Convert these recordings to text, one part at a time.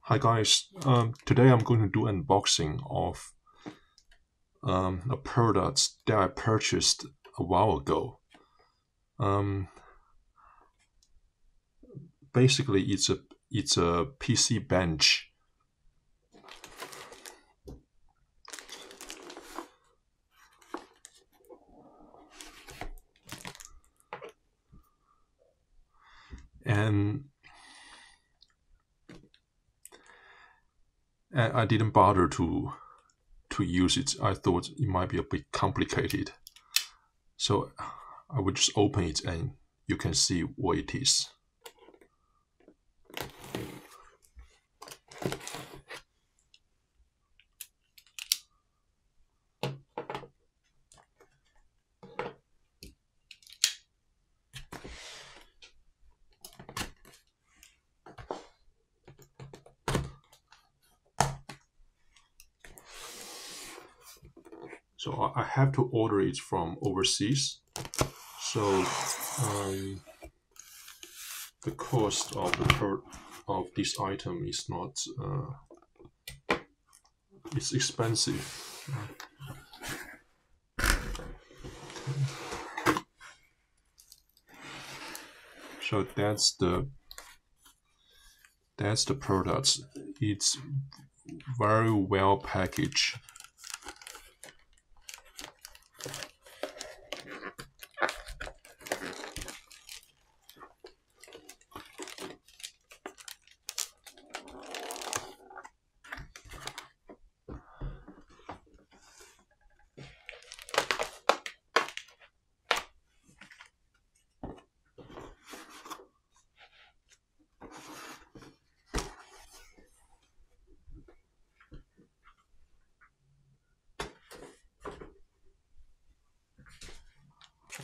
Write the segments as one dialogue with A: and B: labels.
A: Hi guys, today I'm going to do unboxing of a product that I purchased a while ago. Basically, it's a PC bench. And I didn't bother to use it. I thought it might be a bit complicated. So I would just open it and you can see what it is. So I have to order it from overseas. So the cost of this item is not it's expensive. So that's the product. It's very well packaged.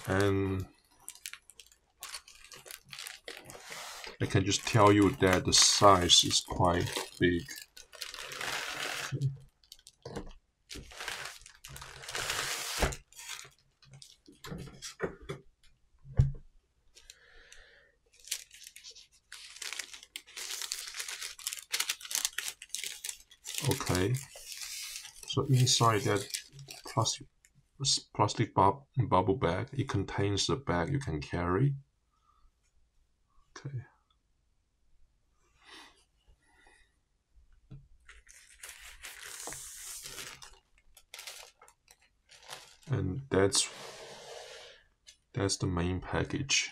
A: And I can just tell you that the size is quite big. Okay, so inside that plastic bubble bag, it contains a bag you can carry. Okay. And that's the main package.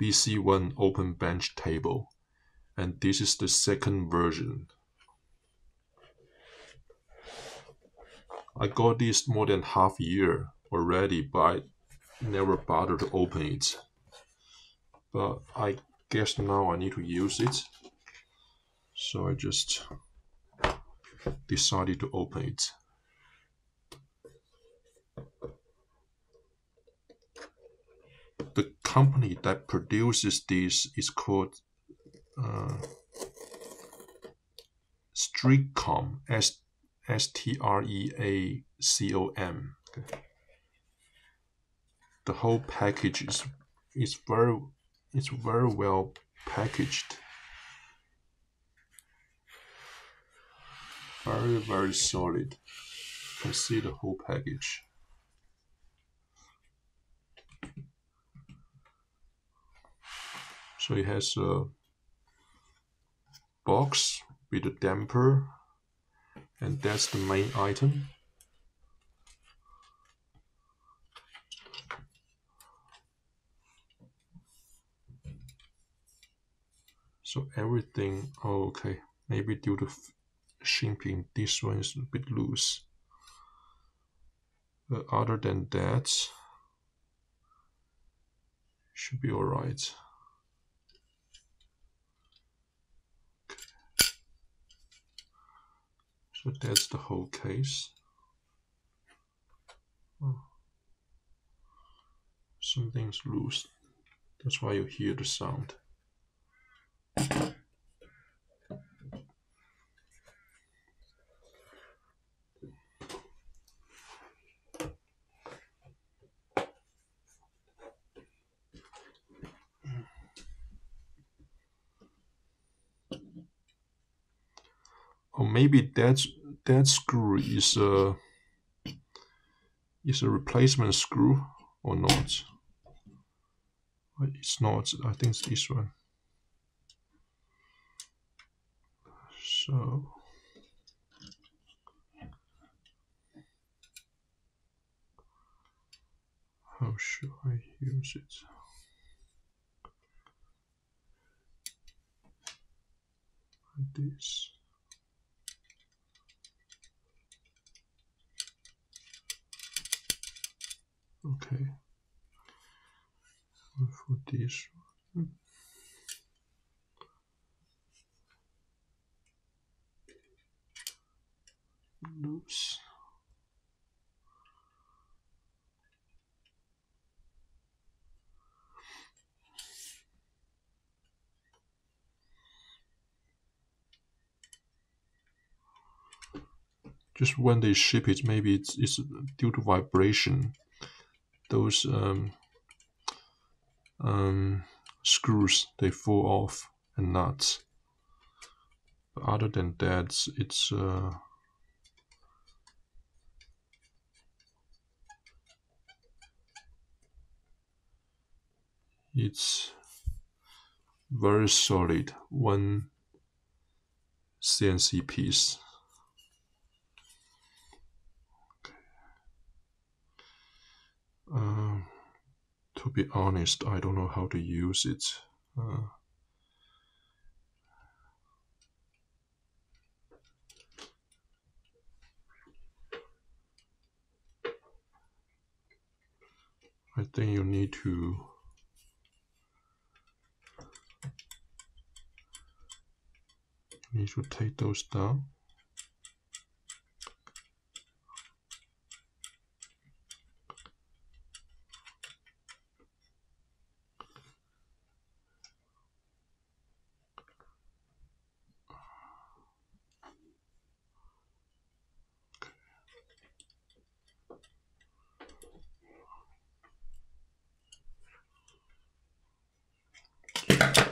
A: BC1 open bench table, and this is the second version. I got this more than half a year already, but I never bothered to open it. But I guess now I need to use it, so I just decided to open it. The company that produces this is called Streacom, S-T-R-E-A-C-O-M. Okay. The whole package is very well packaged. Very solid. You can see the whole package. So it has a box with a damper, and that's the main item. So everything, oh, okay, maybe due to shipping, this one is a bit loose. But other than that, should be alright. Okay. So that's the whole case. Oh. Something's loose. That's why you hear the sound. maybe that screw is a replacement screw or not? It's not. I think it's this one. So how should I use it? Like this. Okay. And for this one. Loose. Just when they ship it, maybe it's due to vibration. Those screws, they fall off and nuts. But other than that, it's very solid, one CNC piece. To be honest, I don't know how to use it. I think you need to take those down.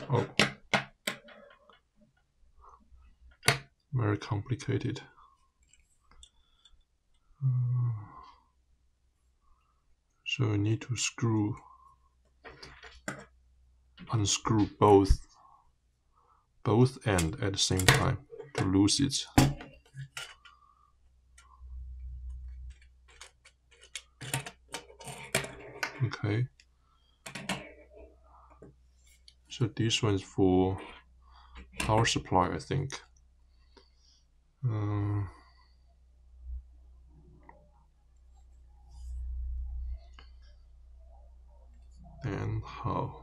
A: Oh, very complicated. So you need to unscrew both ends at the same time to lose it. Okay. So this one's for power supply, I think. And how?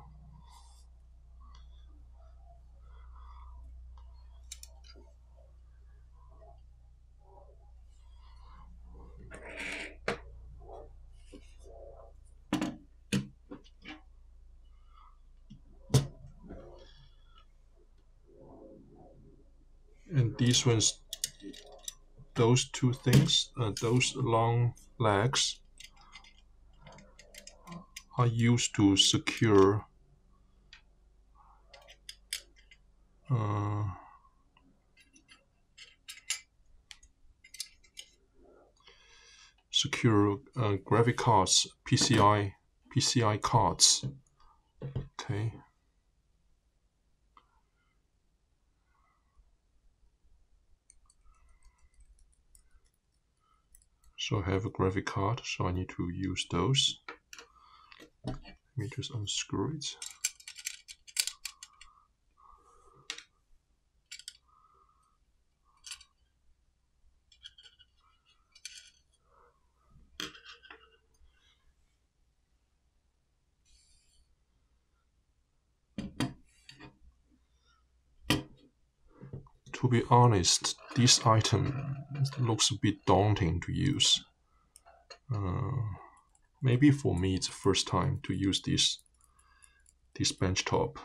A: And these ones, those two things, those long legs are used to secure graphic cards, PCI cards. Okay. So I have a graphic card, so I need to use those. Let me just unscrew it. To be honest, this item looks a bit daunting to use. Maybe for me it's the first time to use this benchtop.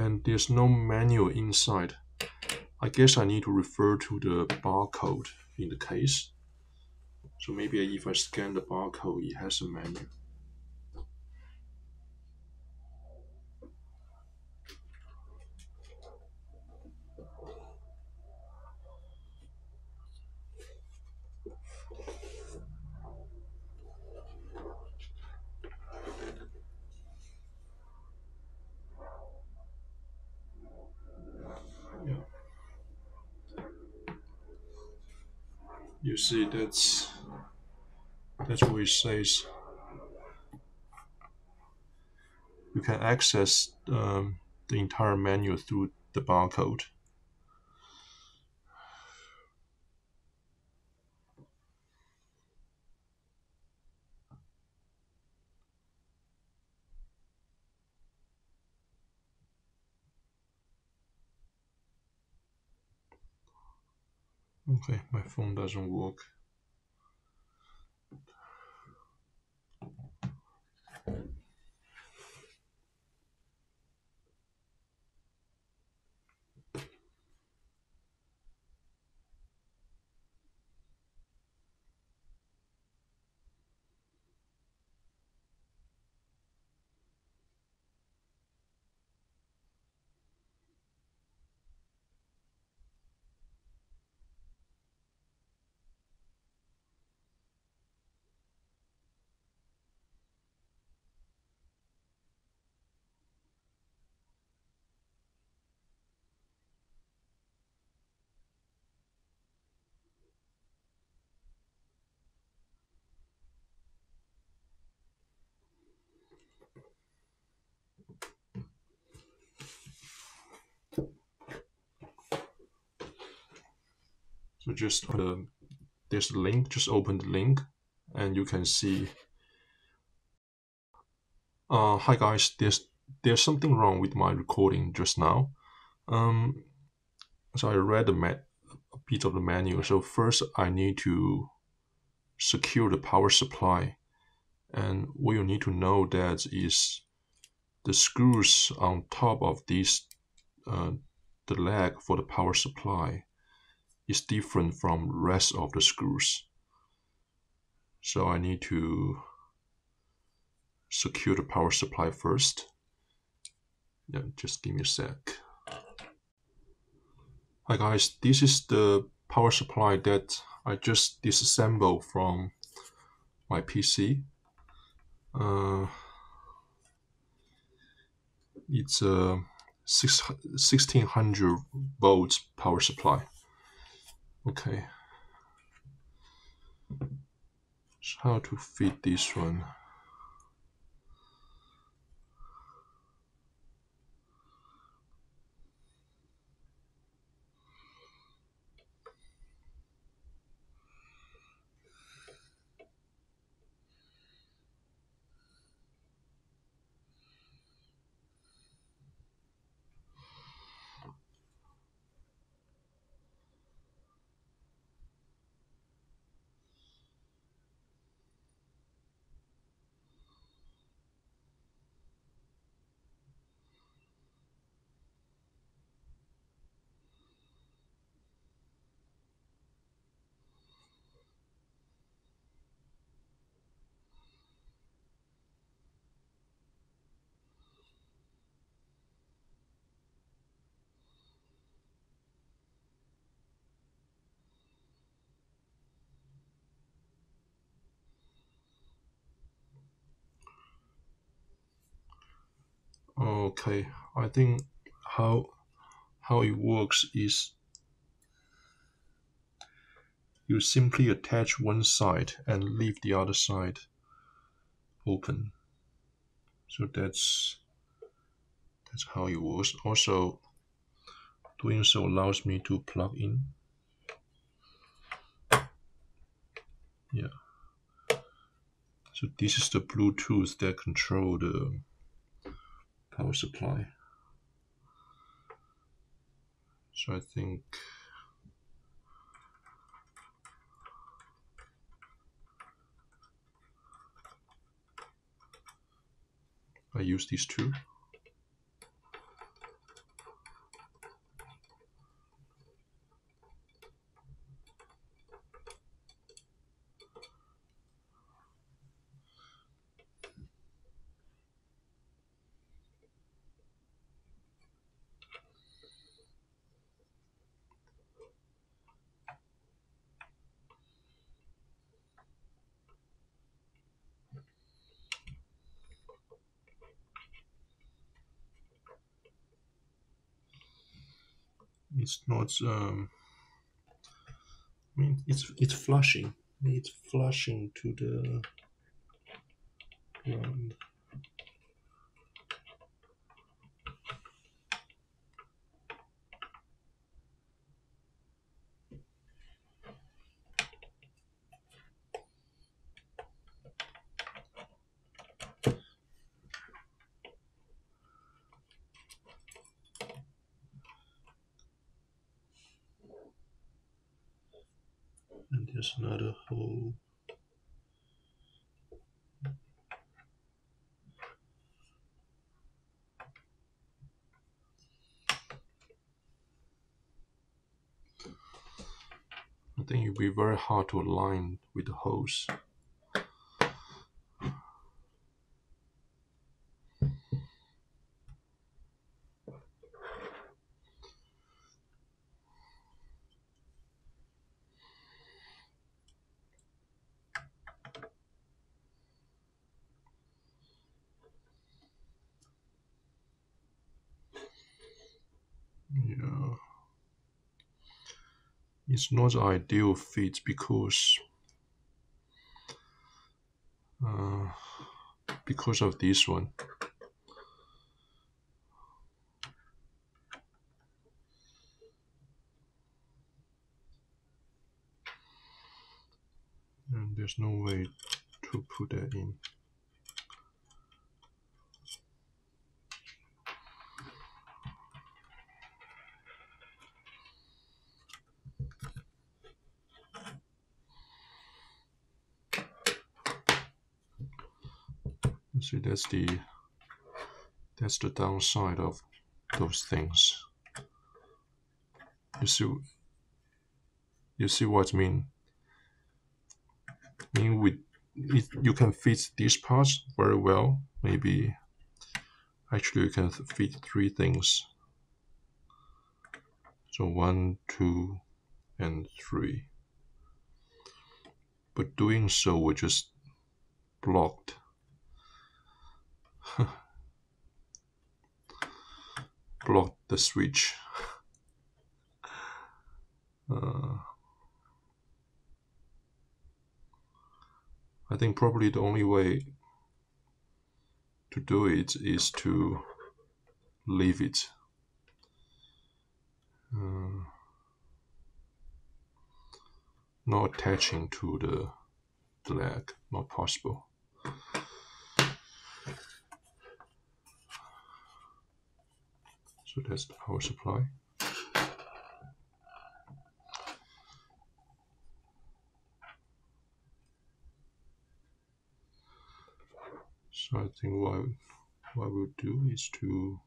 A: and there's no manual inside. I guess I need to refer to the barcode in the case. So maybe if I scan the barcode, it has a manual. Yeah. You see, that's what it says. You can access the entire menu through the barcode. Okay, my phone doesn't work. So just there's a link. Just open the link, and you can see. Hi guys, there's something wrong with my recording just now. So I read a bit of the manual. So first I need to secure the power supply, and what you need to know that is the screws on top of this, the leg for the power supply, is different from the rest of the screws. So I need to secure the power supply first. Yeah, just give me a sec. Hi guys, this is the power supply that I just disassembled from my PC. It's a 1600 volts power supply. Okay. So how to fit this one? Okay, I think how it works is you simply attach one side and leave the other side open. So that's how it works. Also, doing so allows me to plug in. Yeah. So this is the Bluetooth that control the power supply. So I think I use these two. It's not. I mean, it's flushing. It's flushing to the ground. And there's another hole. I think it'll be very hard to align with the holes. Yeah, it's not ideal fit because of this one. And there's no way to put that in. See, that's the downside of those things. You see what I mean? I mean, you can fit these parts very well. Maybe actually you can fit 3 things. So 1, 2, and 3. But doing so would just blocked. Blocked the switch. I think probably the only way to do it is to leave it. Not attaching to the leg, not possible. So that's the power supply. So I think what we'll do is to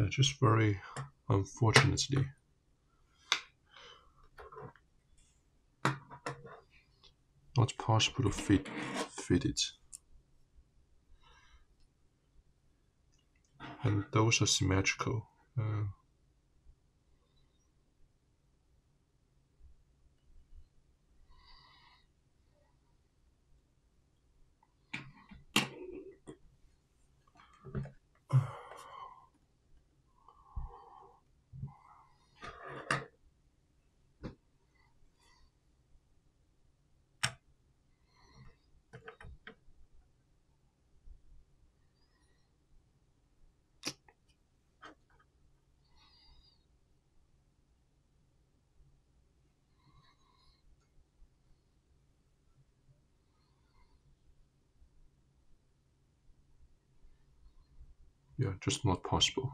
A: just very unfortunately not possible to fit it. And those are symmetrical. Yeah, just not possible.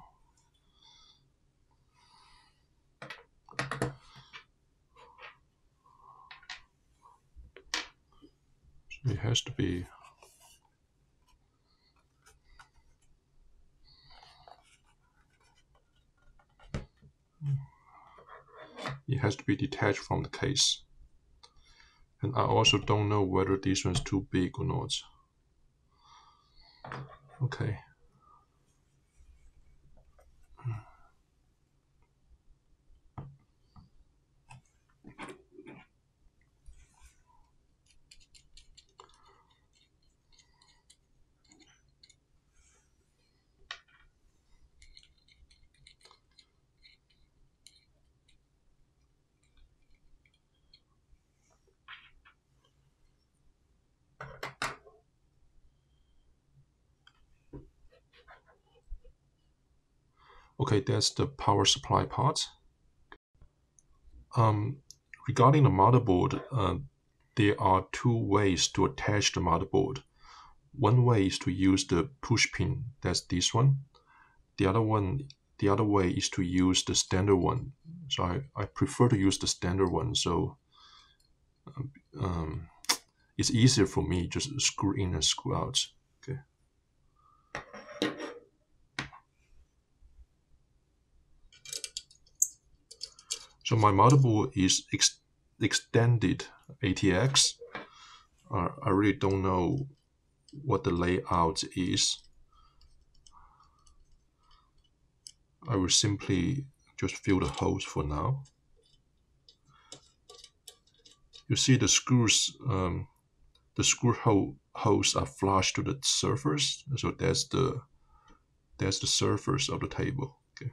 A: So it has to be detached from the case. And I also don't know whether this one's too big or not. Okay, Okay, that's the power supply part. Regarding the motherboard, there are two ways to attach the motherboard. One way is to use the push pin, that's this one. The other way is to use the standard one. So I prefer to use the standard one. So it's easier for me just screw in and screw out. Okay. So my motherboard is extended ATX. I really don't know what the layout is. I will simply just fill the holes for now. You see the screws, the screw holes are flush to the surface, so that's the surface of the table. Okay.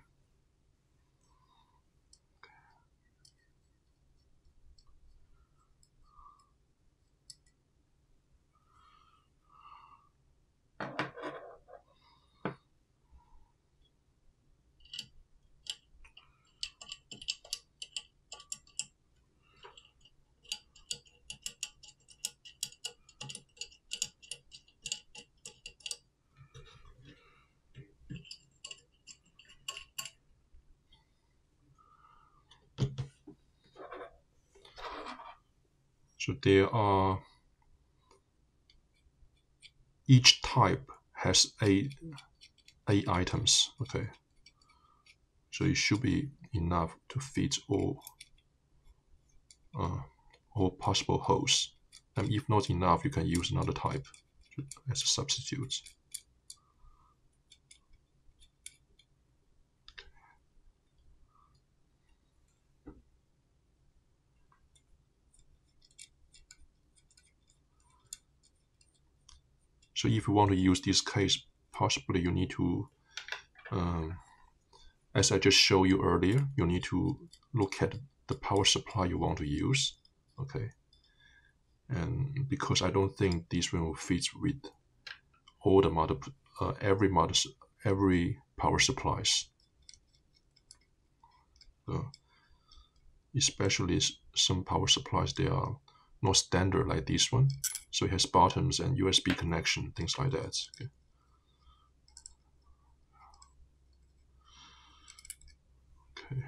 A: So there are, each type has eight items. Okay. So it should be enough to fit all possible holes. And if not enough, you can use another type as a substitute. So if you want to use this case, possibly you need to, as I just showed you earlier, you need to look at the power supply you want to use. Okay. And because I don't think this one will fit with all the every power supplies. Especially some power supplies, they are not standard like this one. So it has buttons and USB connection, things like that. Okay. Okay.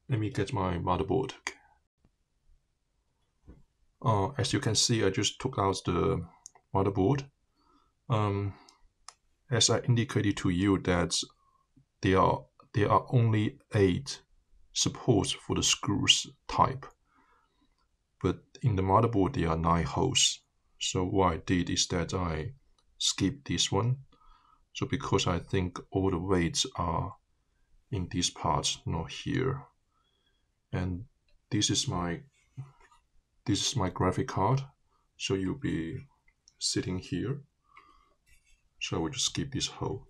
A: Let me get my motherboard. As you can see, I just took out the motherboard. As I indicated to you that there are only 8 supports for the screws type, but in the motherboard there are 9 holes. So what I did is that I skipped this one. So because I think all the weights are in this part, not here. And this is my graphic card. So you'll be sitting here. So I will just skip this hole.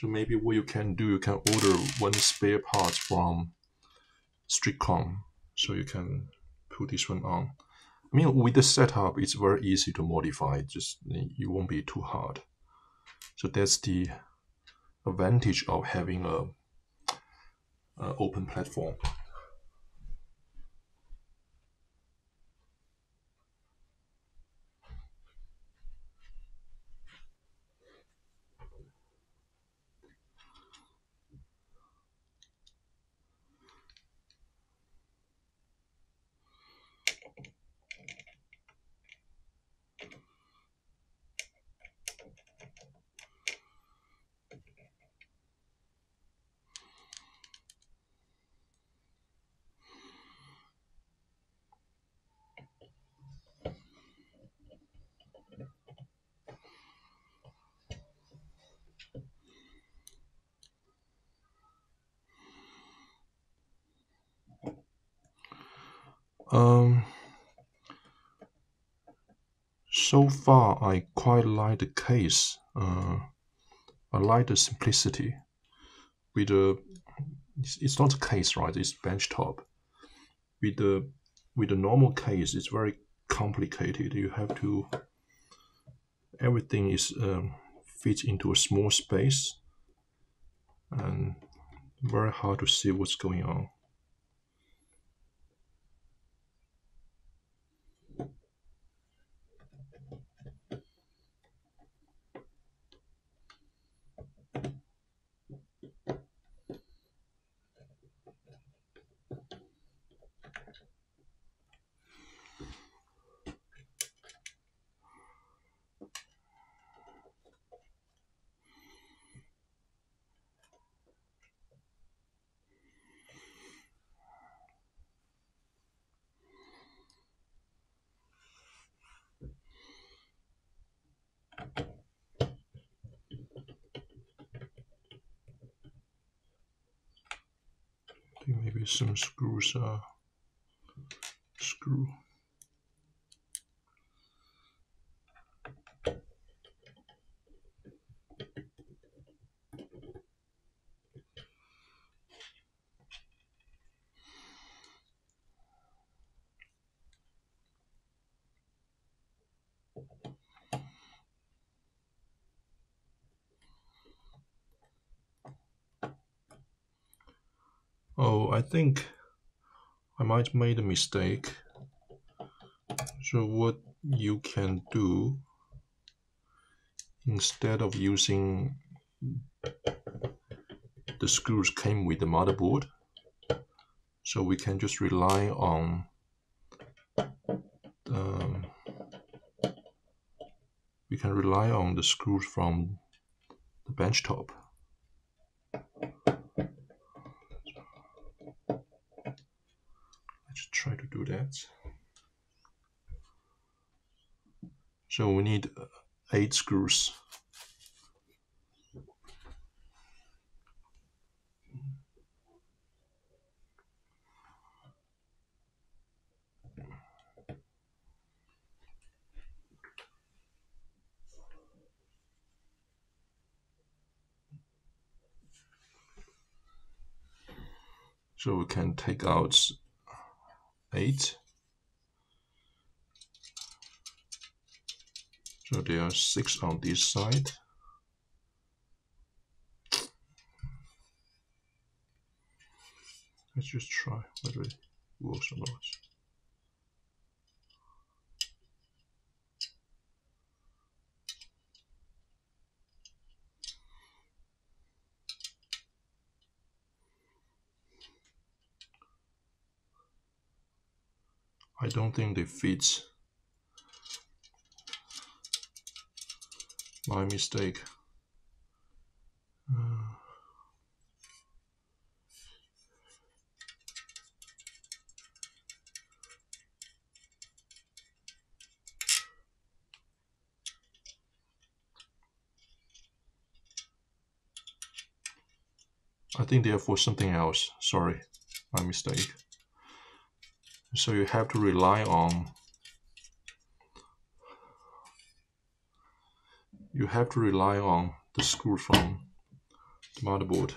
A: So maybe what you can do, you can order one spare part from Streacom, so you can put this one on. I mean, with the setup, it's very easy to modify. Just it won't be too hard. So that's the advantage of having a open platform. So far, I quite like the case. I like the simplicity. With the, it's not a case, right? It's benchtop. With the normal case, it's very complicated. You have to, everything is fits into a small space, and very hard to see what's going on. I think maybe some screws are screw. Oh, I think I might have made a mistake. So what you can do, instead of using the screws came with the motherboard, so we can just rely on the screws from the benchtop. Let's try to do that. So we need 8 screws. So we can take out 8. So there are 6 on this side. Let's just try whether it works or not. I don't think they fit. My mistake. I think they are for something else. Sorry, my mistake. So you have to rely on the screw from motherboard.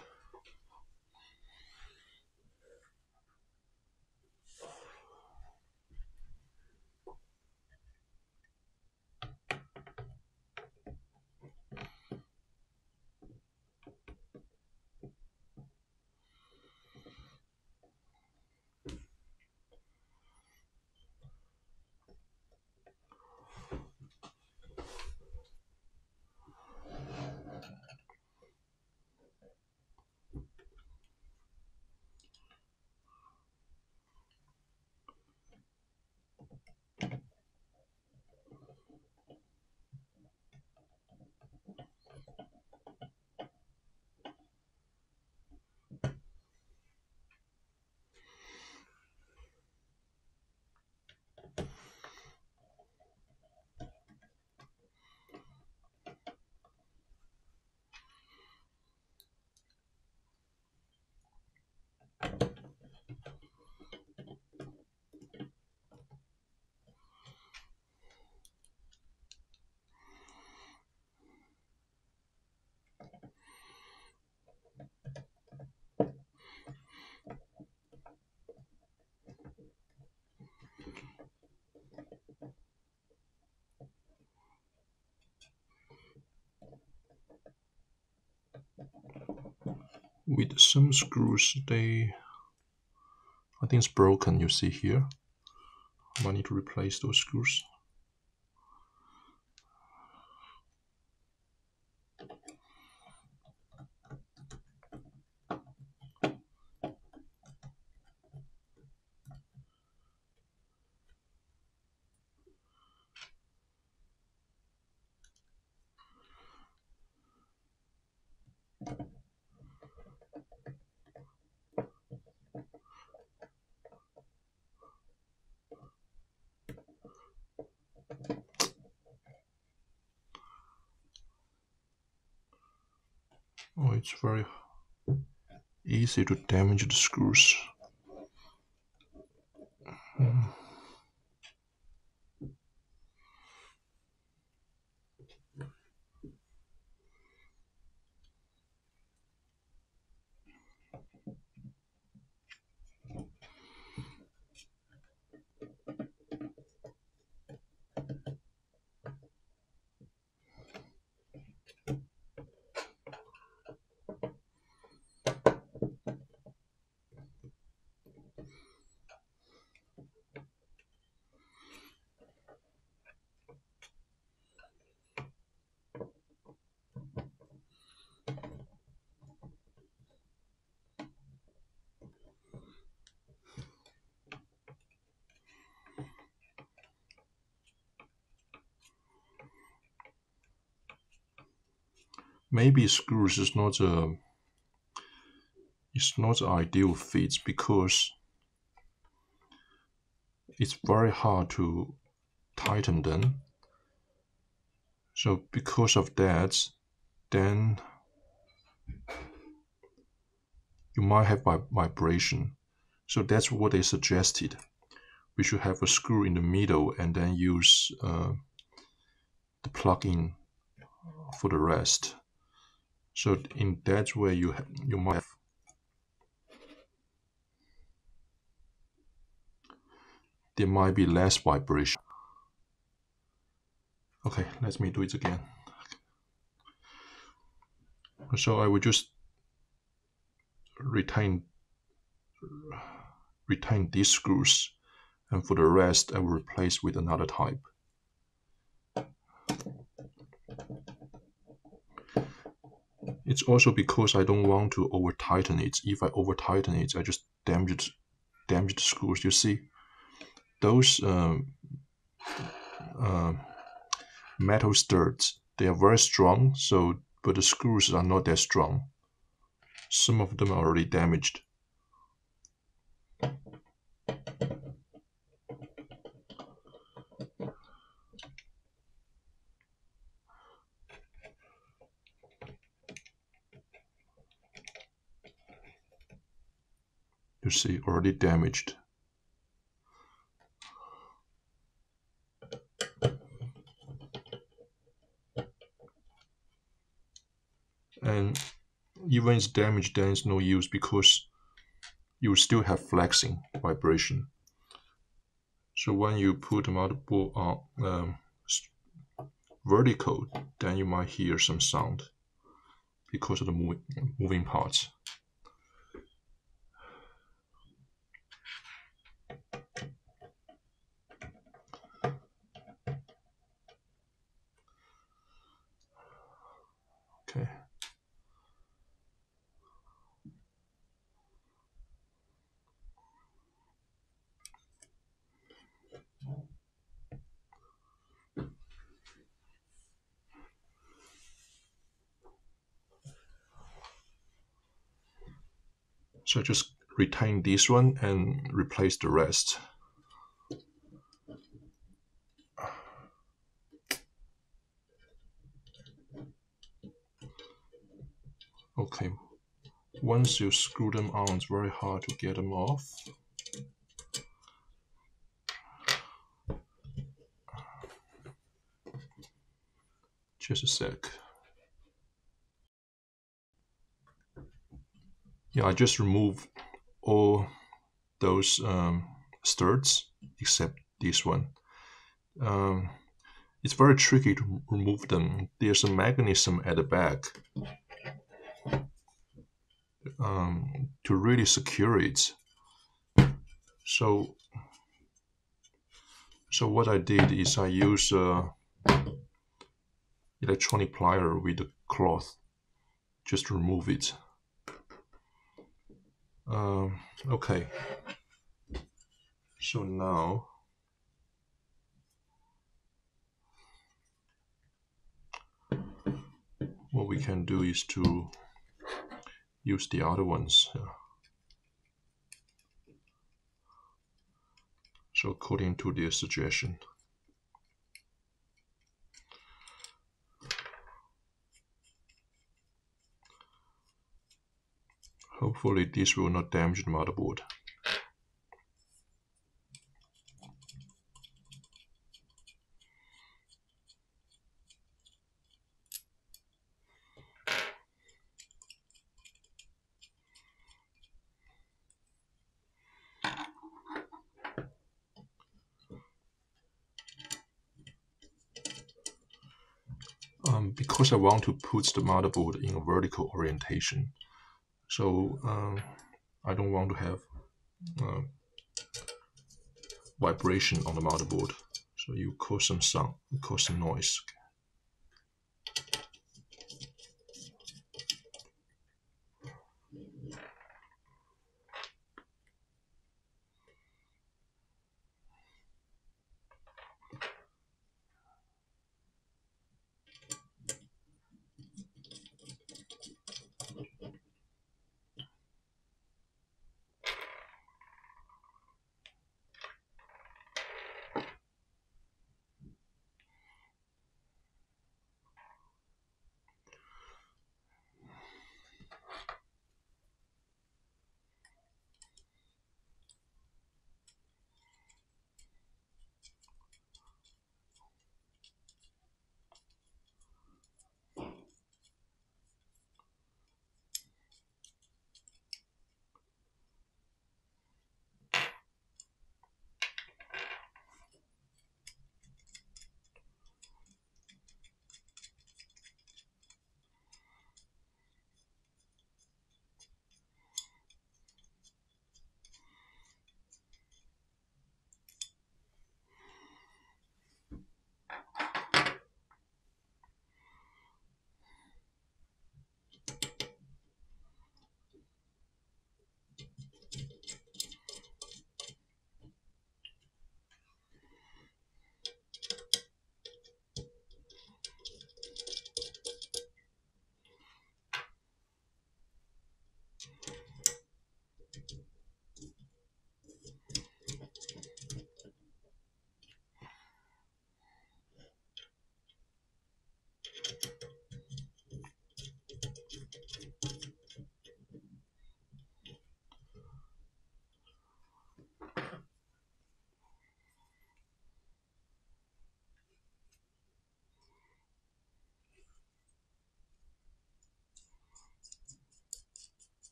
A: With some screws, I think it's broken, you see here. I might need to replace those screws. Oh, it's very easy to damage the screws. Maybe screws is not a ideal fit because it's very hard to tighten them. So because of that, then you might have vibration. So that's what they suggested. We should have a screw in the middle and then use the plug-in for the rest. So in that way, you might have there might be less vibration. Okay, let me do it again. So I will just retain these screws, and for the rest I will replace with another type. It's also because I don't want to over tighten it. If I over tighten it, I just damage the screws. You see, those metal studs, they are very strong, but the screws are not that strong. Some of them are already damaged. You see, already damaged. And even it's damaged, then it's no use because you will still have flexing vibration. So when you put the motherboard on vertical, then you might hear some sound because of the moving parts. Okay. So just retain this one and replace the rest. Okay, once you screw them on, it's very hard to get them off. Just a sec. Yeah, I just removed all those studs except this one. It's very tricky to remove them. There's a mechanism at the back to really secure it. So what I did is I used electronic plier with a cloth just to remove it. Okay, so now what we can do is to use the other ones. So according to their suggestion. Hopefully this will not damage the motherboard. Because I want to put the motherboard in a vertical orientation, so I don't want to have vibration on the motherboard, so you cause some sound, cause some noise.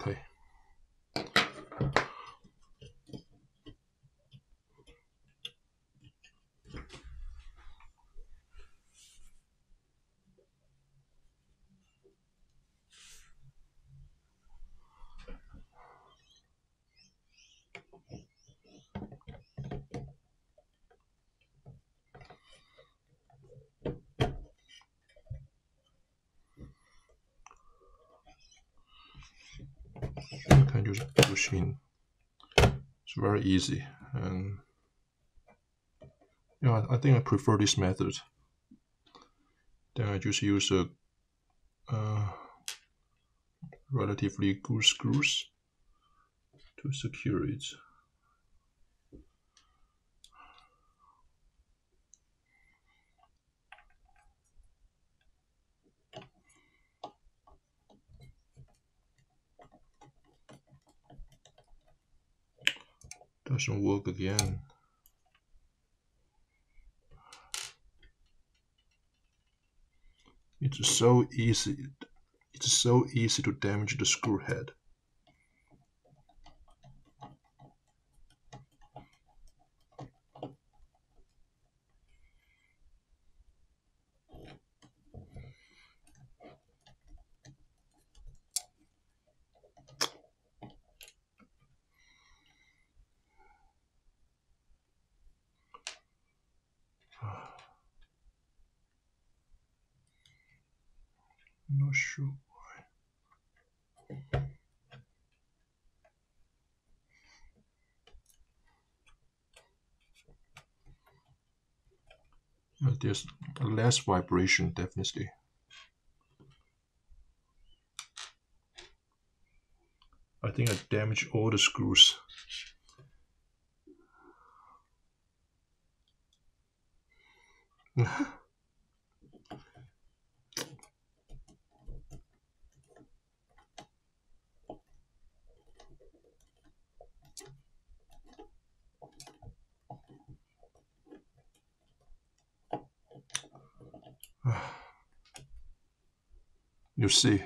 A: Okay. You can just push in. It's very easy, and yeah, I think I prefer this method. Then I just use a relatively good screws to secure it. Doesn't work again. It's so easy. It's so easy to damage the screw head. Not sure why. There's less vibration, definitely. I think I damaged all the screws. You see.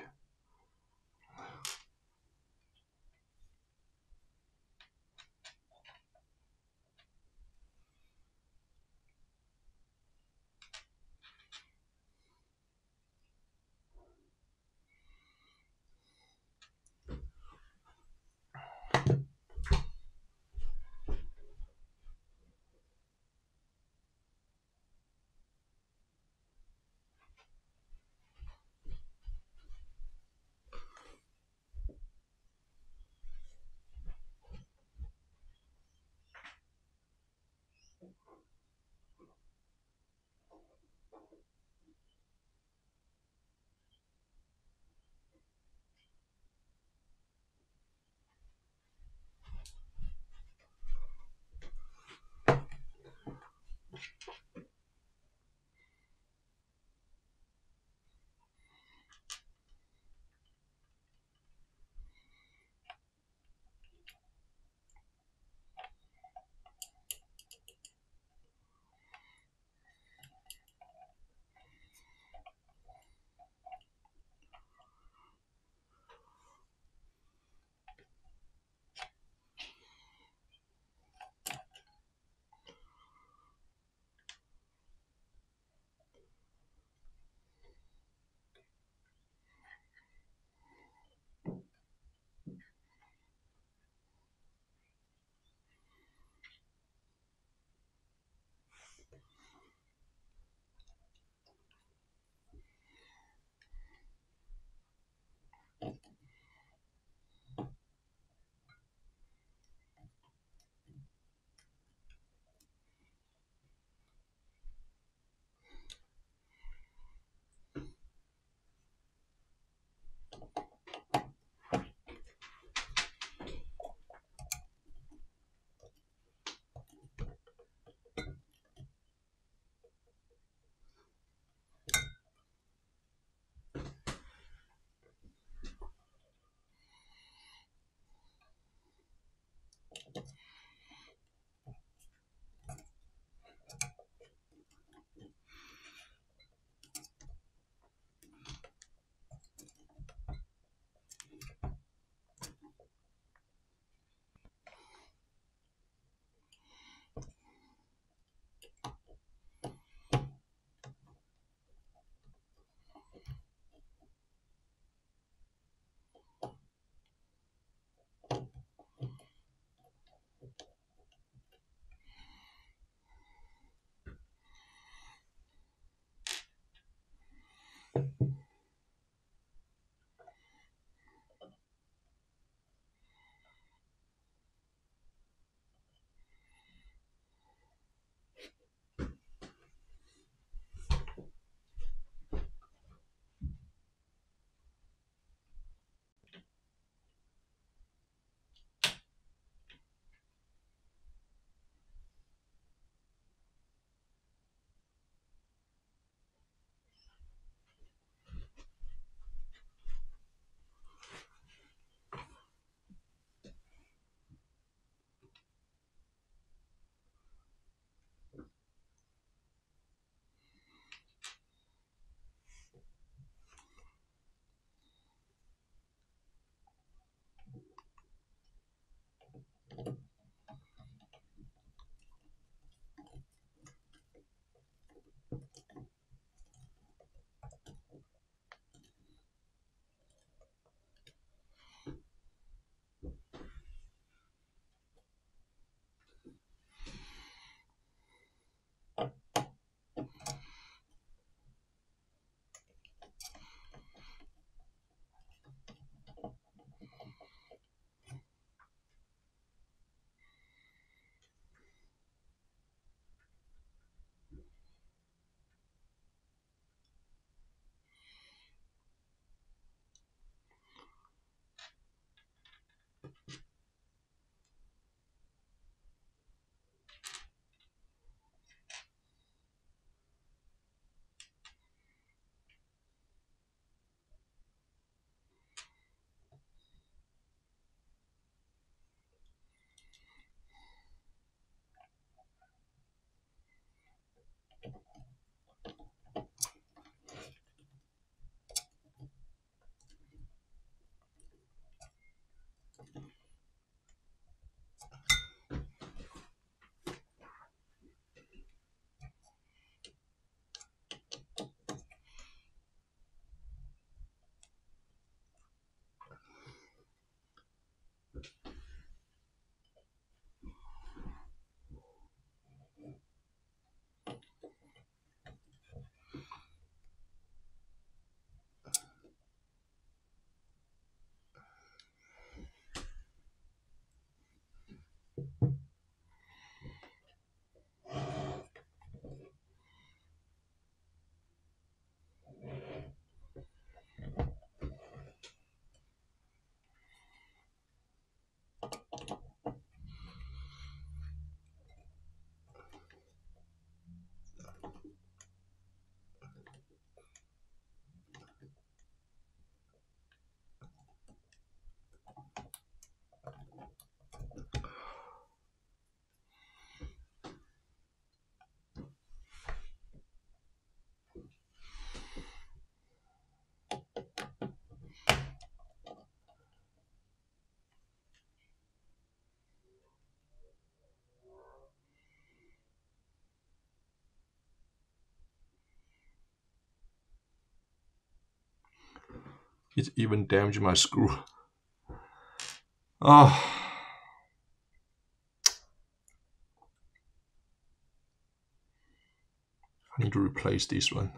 A: It even damaged my screw. Ah. I need to replace this one.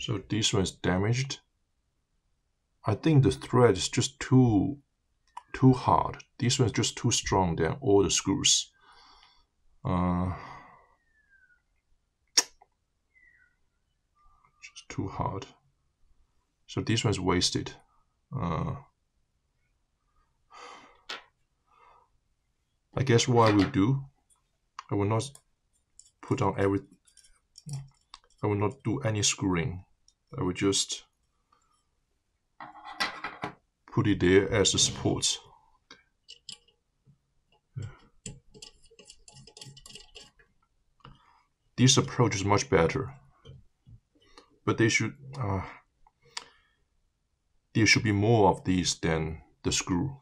A: So this one is damaged. I think the thread is just too hard. This one is just too strong than all the screws. Just too hard. So this one is wasted. I guess what I will do, I will not put on I will not do any screwing. I will just put it there as a support. This approach is much better, but there should be more of these than the screw.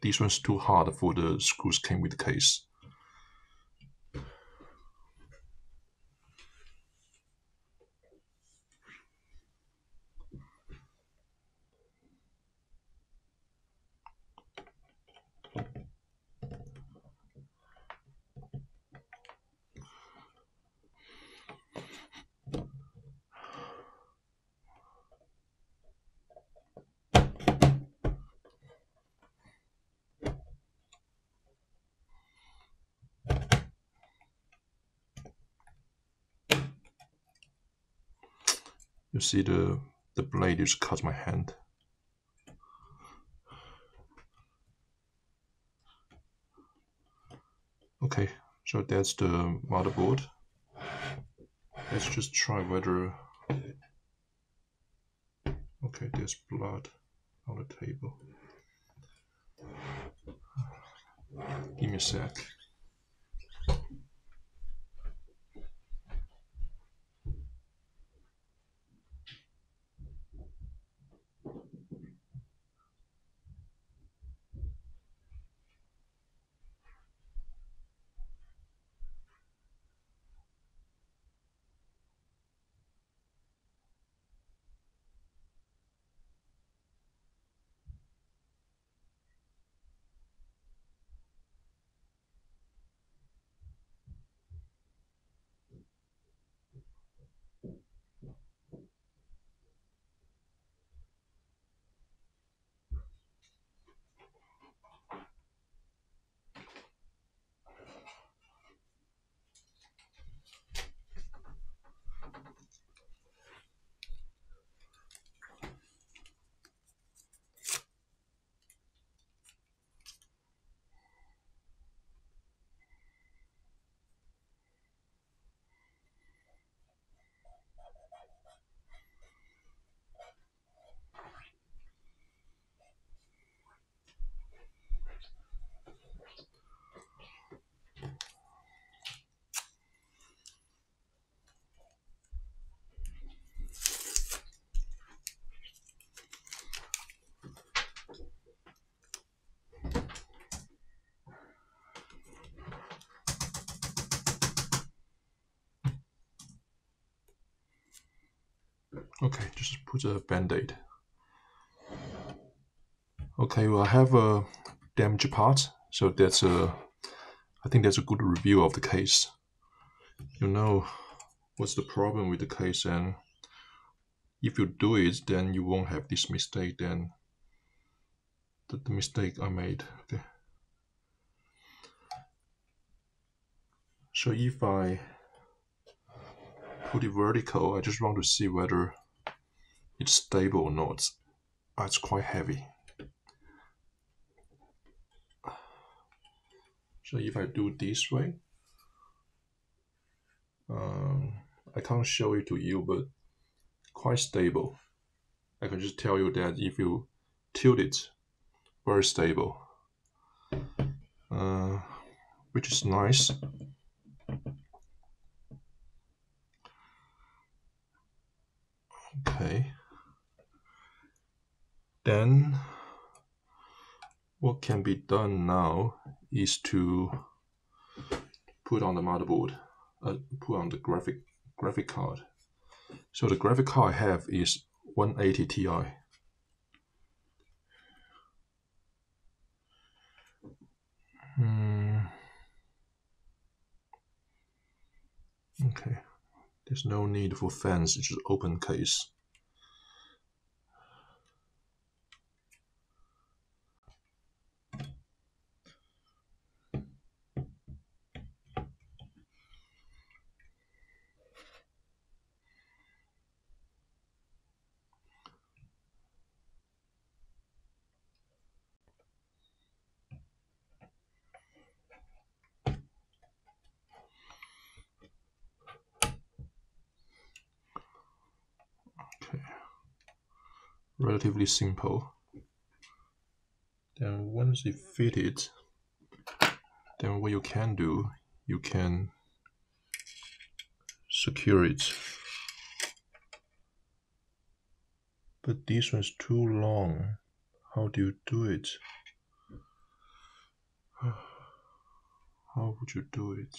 A: This one's too hard for the screws came with the case. You see the blade just cut my hand. Okay, so that's the motherboard. Let's just try whether... Okay, there's blood on the table. Give me a sec. Okay, just put a band-aid. Okay, well, I have a damaged part, so that's I think that's a good review of the case. You know what's the problem with the case, and if you do it, then you won't have this mistake. Then the mistake I made. Okay. So if I put it vertical, I just want to see whether it's stable or not. It's quite heavy. So if I do this way, I can't show it to you, but quite stable. I can just tell you that if you tilt it, very stable, which is nice. Okay. Then what can be done now is to put on the motherboard, put on the graphic card. So the graphic card I have is 180 Ti. Okay, there's no need for fans, it's just open case. Okay, relatively simple. Then once it fitted, then what you can do, you can secure it. But this one's too long. How do you do it? How would you do it?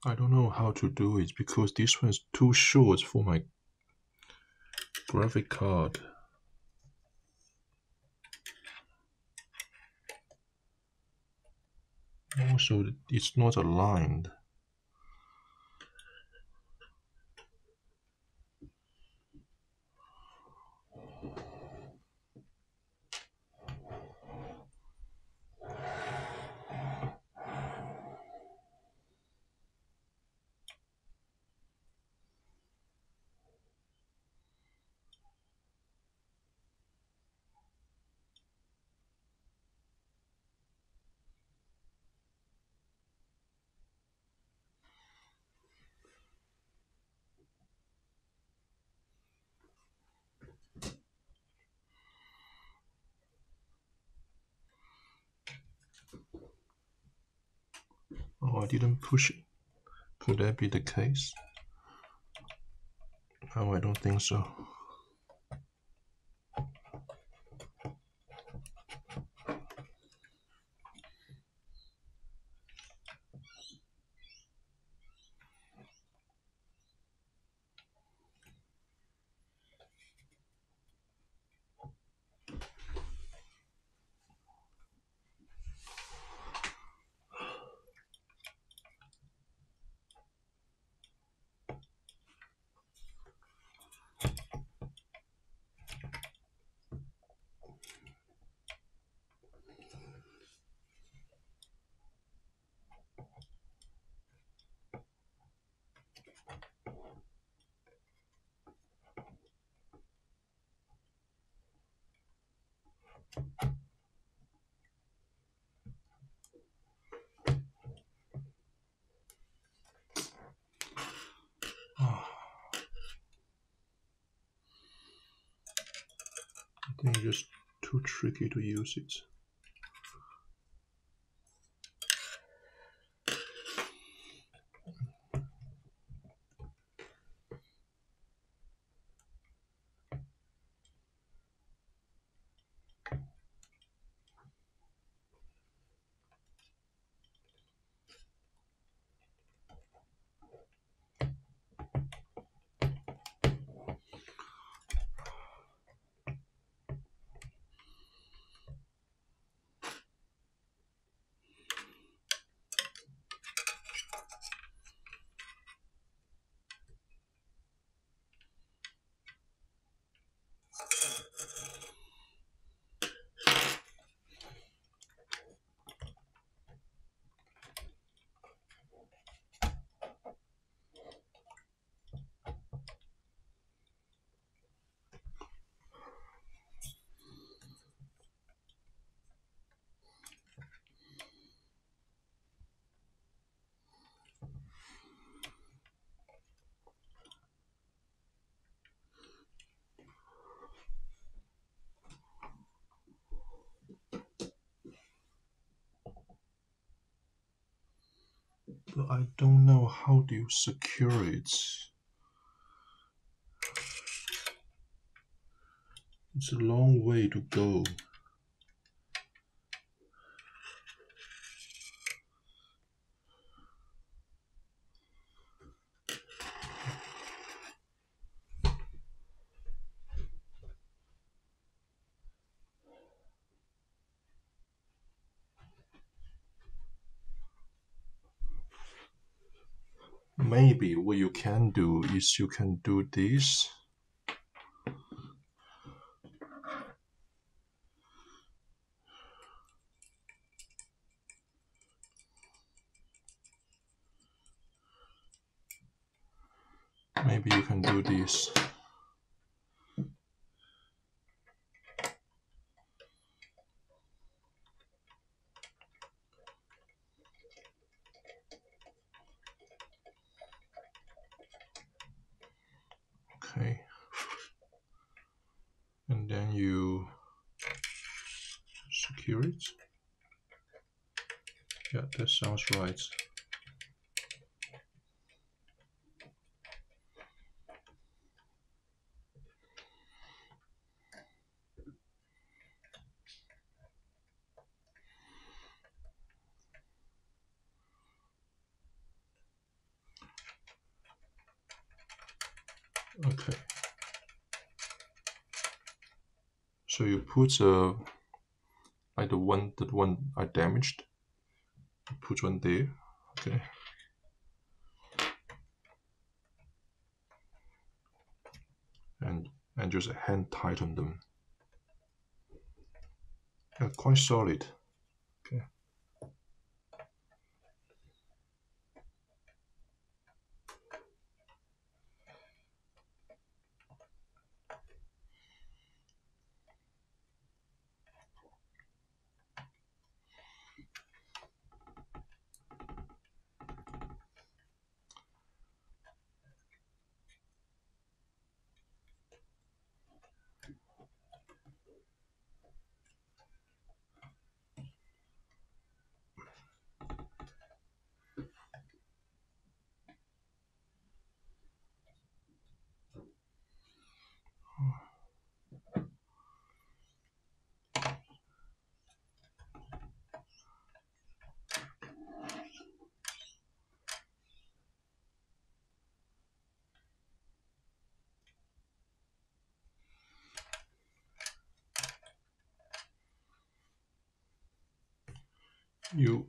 A: I don't know how to do it because this one's too short for my graphic card. Also, it's not aligned. Oh, I didn't push it. Could that be the case? No, I don't think so. I think it's just too tricky to use it. But I don't know how do you secure it. It's a long way to go. Maybe what you can do is you can do this. Maybe you can do this. Okay. And then you secure it. Yeah, that sounds right. Okay. So you put like the one I damaged. Put one there. Okay. And just hand tighten them. Yeah, quite solid. Okay.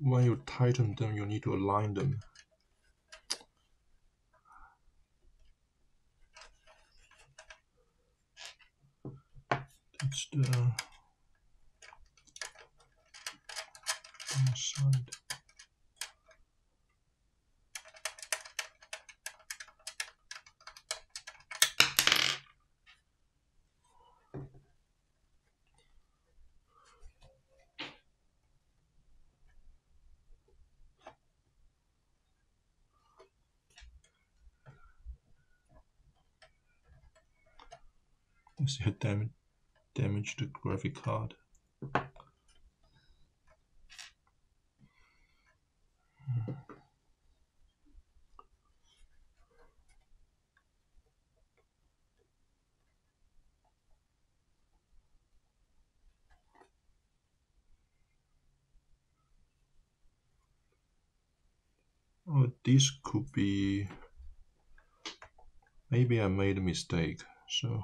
A: When you tighten them, you need to align them. That's the side. You see, damage the graphic card. Oh, this could be. Maybe I made a mistake, so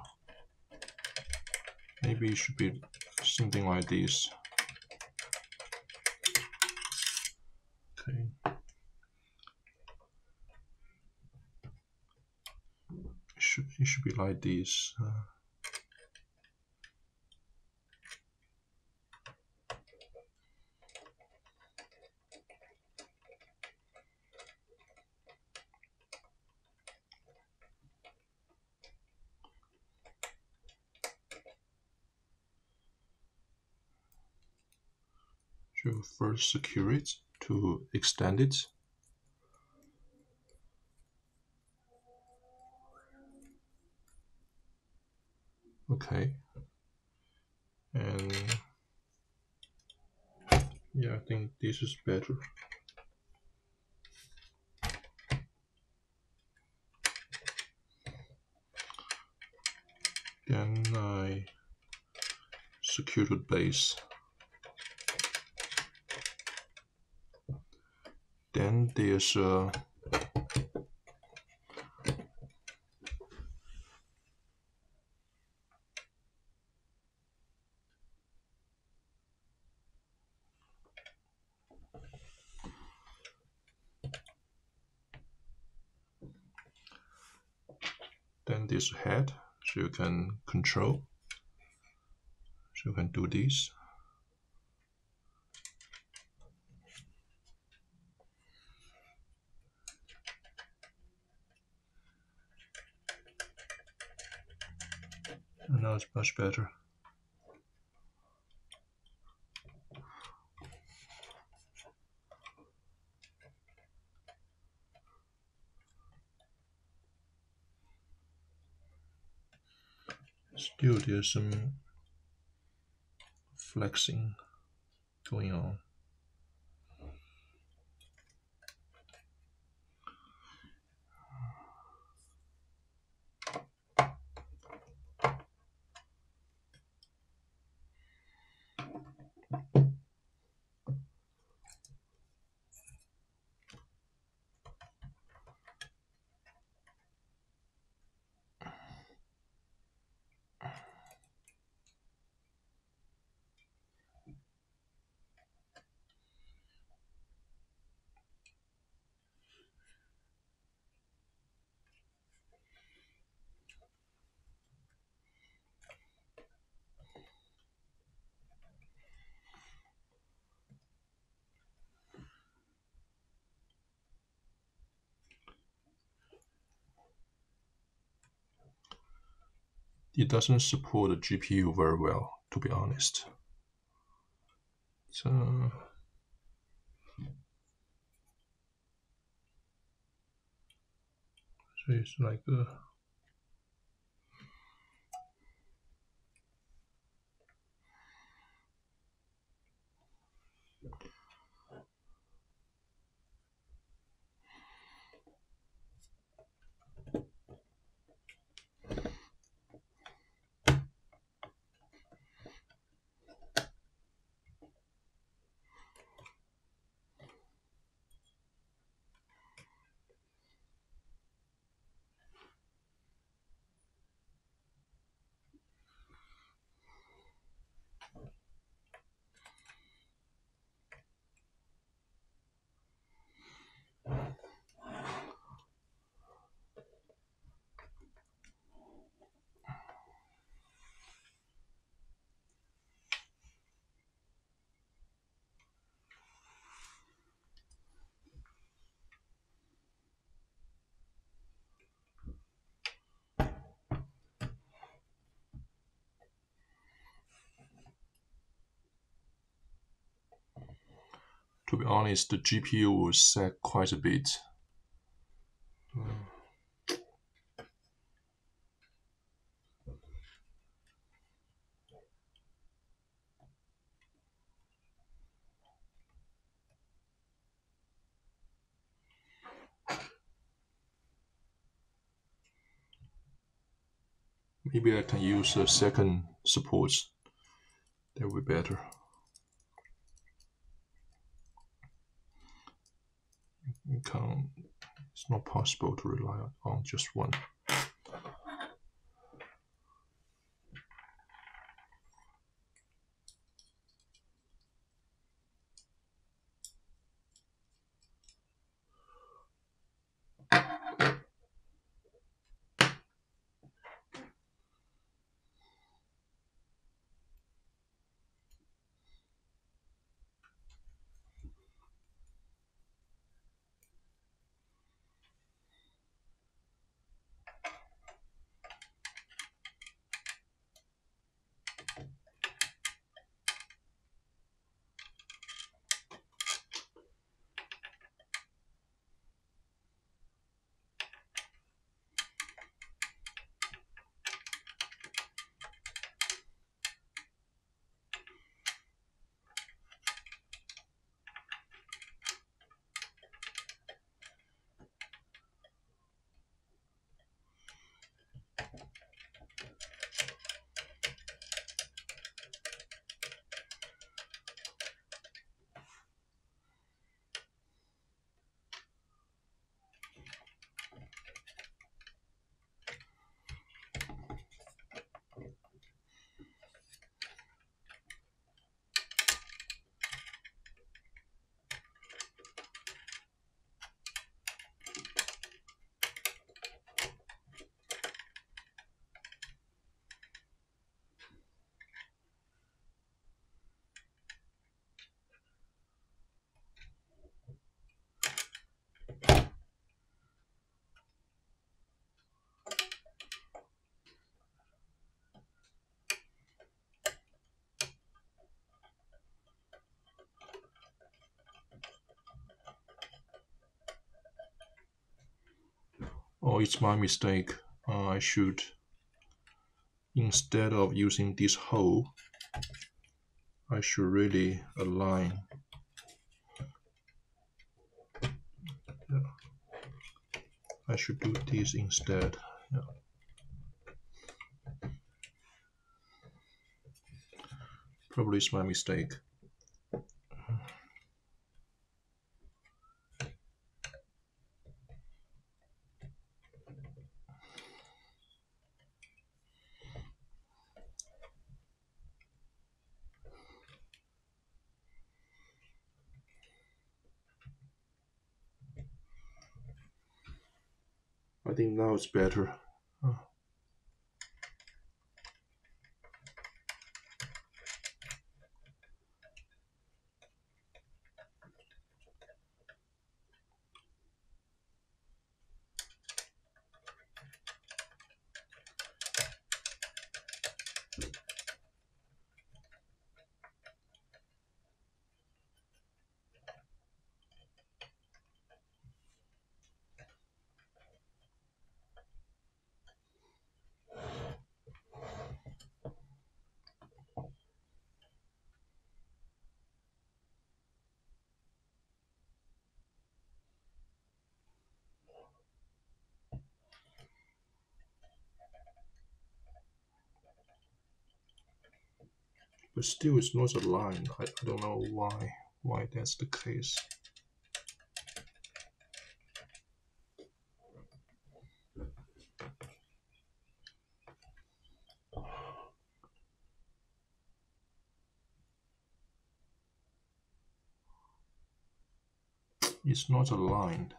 A: maybe it should be something like this. Okay. It should be like this. So first secure it to extend it. Okay. And yeah, I think this is better. Then I secure the base. Then there's a head, so you can control. So you can do this. And now it's much better. Still, there's some flexing going on. It doesn't support the GPU very well, to be honest. So it's like a to be honest, the GPU will sag quite a bit. Maybe I can use a second supports. That would be better. It's not possible to rely on just one. Oh, it's my mistake. I should, instead of using this hole, I should really align. Yeah. I should do this instead. Yeah. Probably it's my mistake. I think now it's better. But still it's not aligned. I don't know why that's the case. It's not aligned.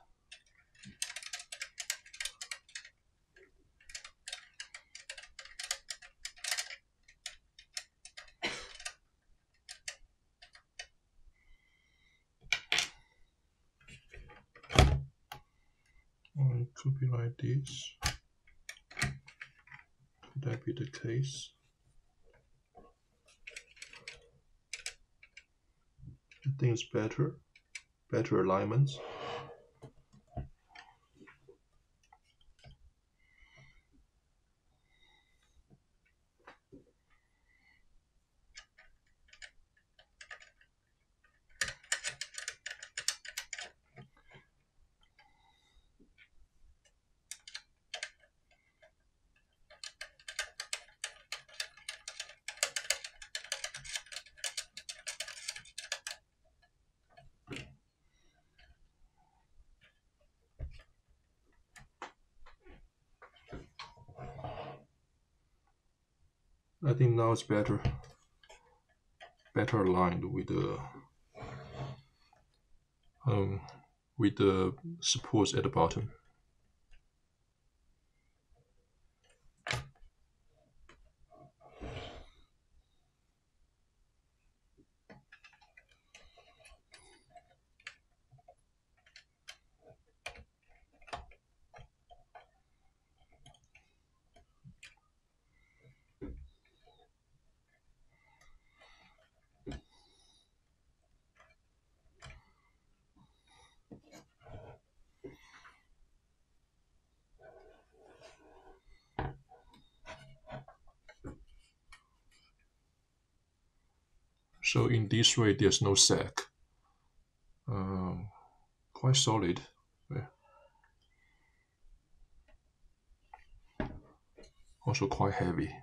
A: Or it could be like this. Could that be the case? I think it's better alignments. I think now it's better aligned with the supports at the bottom. So in this way, there's no sag. Quite solid. Yeah. Also quite heavy.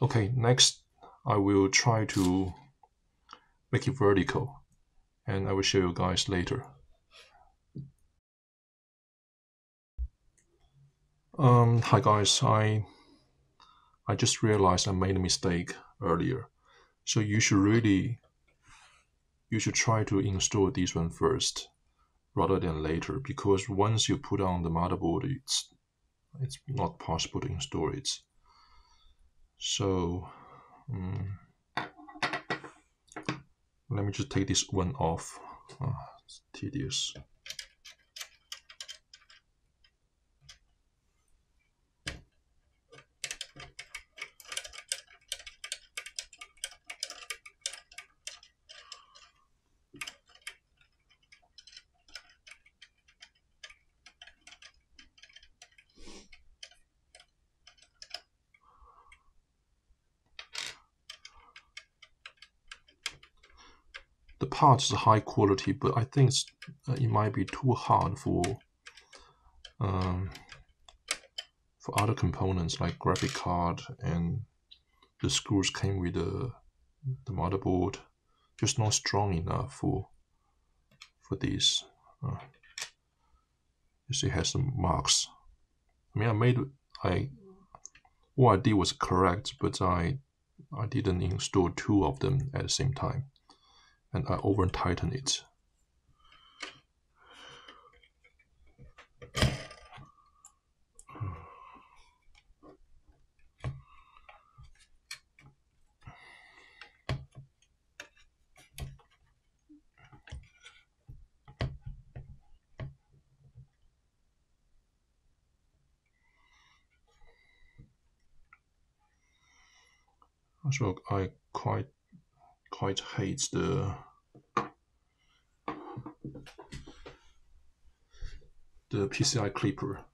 A: Okay, next I will try to make it vertical, and I will show you guys later. Hi guys, I just realized I made a mistake earlier. So you should try to install this one first rather than later, because once you put on the motherboard, it's not possible to install it. So let me just take this one off. It's tedious. The part is high quality, but I think it might be too hard for other components like graphic card, and the screws came with the motherboard, just not strong enough for this. You see, it has some marks. I mean, what I did was correct, but I didn't install two of them at the same time, and I over tightened it. So I quite hate the PCI clipper.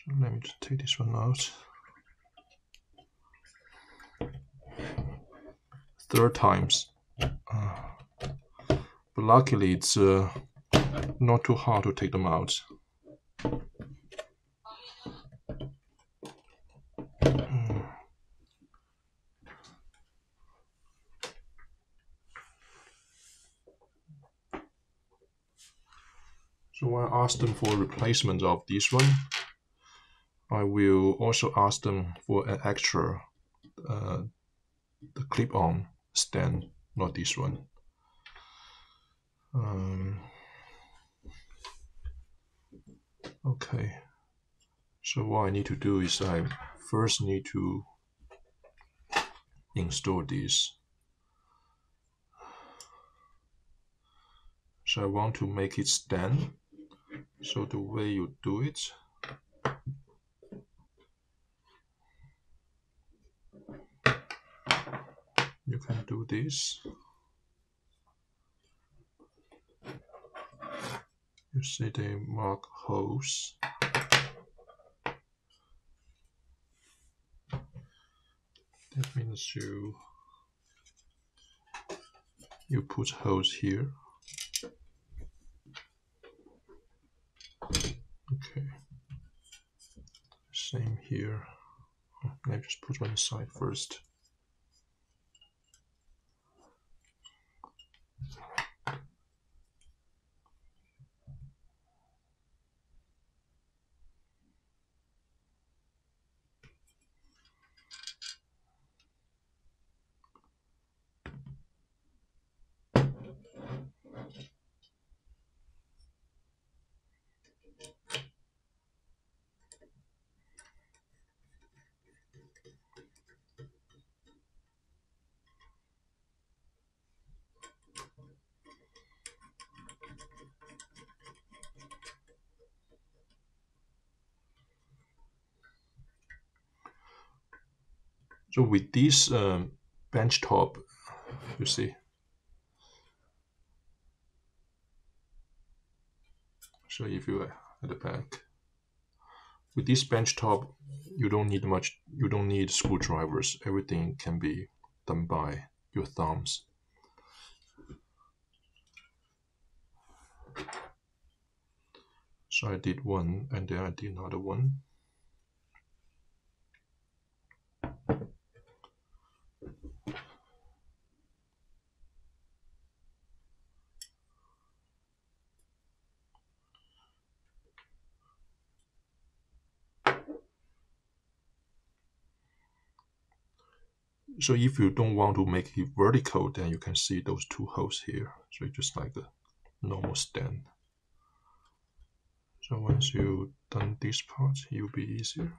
A: So let me just take this one out. Third times. But luckily it's not too hard to take them out. So I asked them for a replacement of this one. I will also ask them for an extra the clip-on stand, not this one. Okay. So what I need to do is I first need to install this. So I want to make it stand. So the way you do it, you can do this. You see they mark holes. That means you put holes here. Okay. Same here. Let me just put one aside first. So with this bench top, you see. So if you at the back, with this bench top, you don't need much. You don't need screwdrivers. Everything can be done by your thumbs. So I did one, and then I did another one. So if you don't want to make it vertical, then you can see those two holes here. So it's just like a normal stand. So once you've done this part, it will be easier.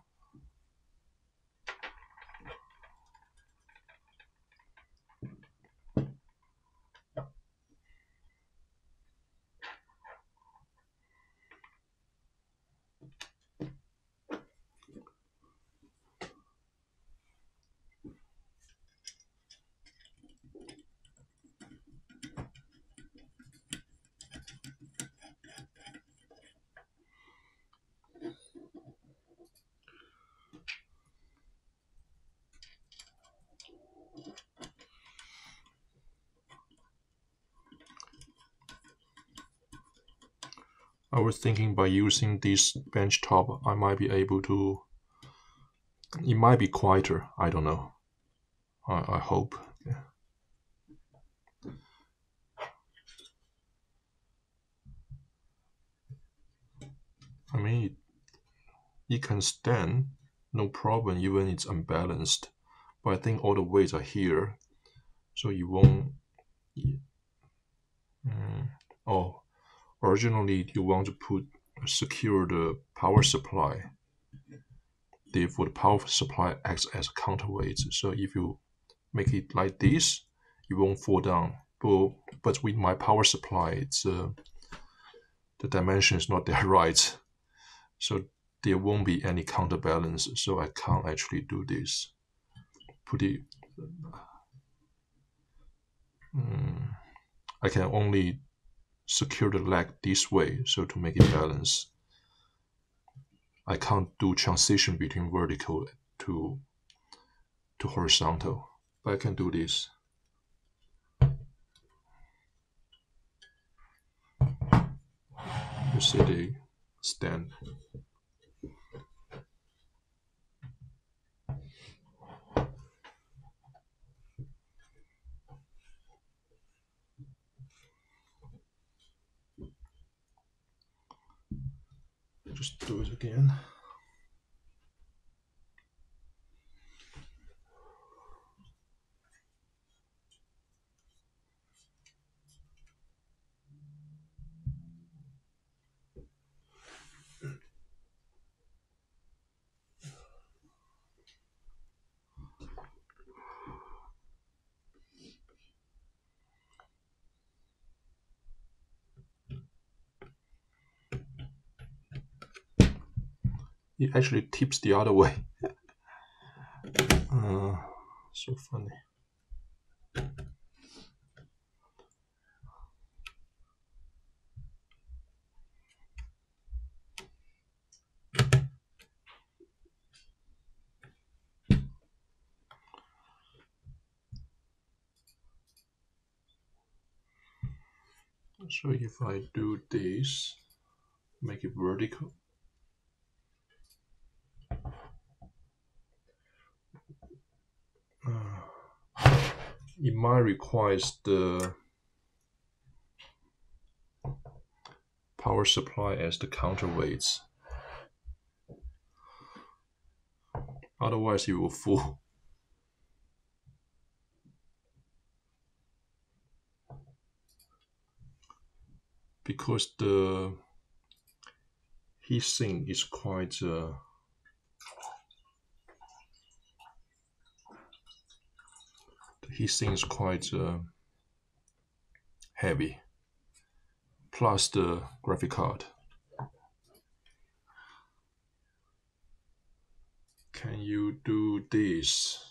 A: I was thinking by using this bench top, I might be able to, it might be quieter, I don't know. I hope. Yeah. I mean, it can stand, no problem, even it's unbalanced. But I think all the weights are here, so you won't. Oh, originally you want to secure the power supply. Therefore, the power supply acts as a counterweight. So if you make it like this, it won't fall down. But with my power supply, it's the dimension is not there right. So there won't be any counterbalance. So I can't actually do this. Put it. I can only secure the leg this way, so to make it balance. I can't do transition between vertical to horizontal, but I can do this. You see the stand. Just do it again. It actually tips the other way. So funny. So if I do this, make it vertical. It might require the power supply as the counterweights. Otherwise, it will fall. Because the heatsink is quite heavy. Plus the graphic card. Can you do this?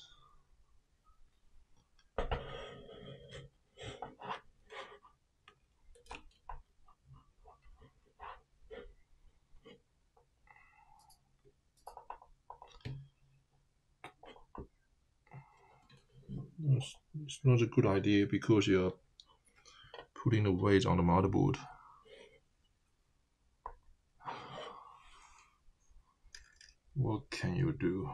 A: It's not a good idea because you're putting the weight on the motherboard. What can you do?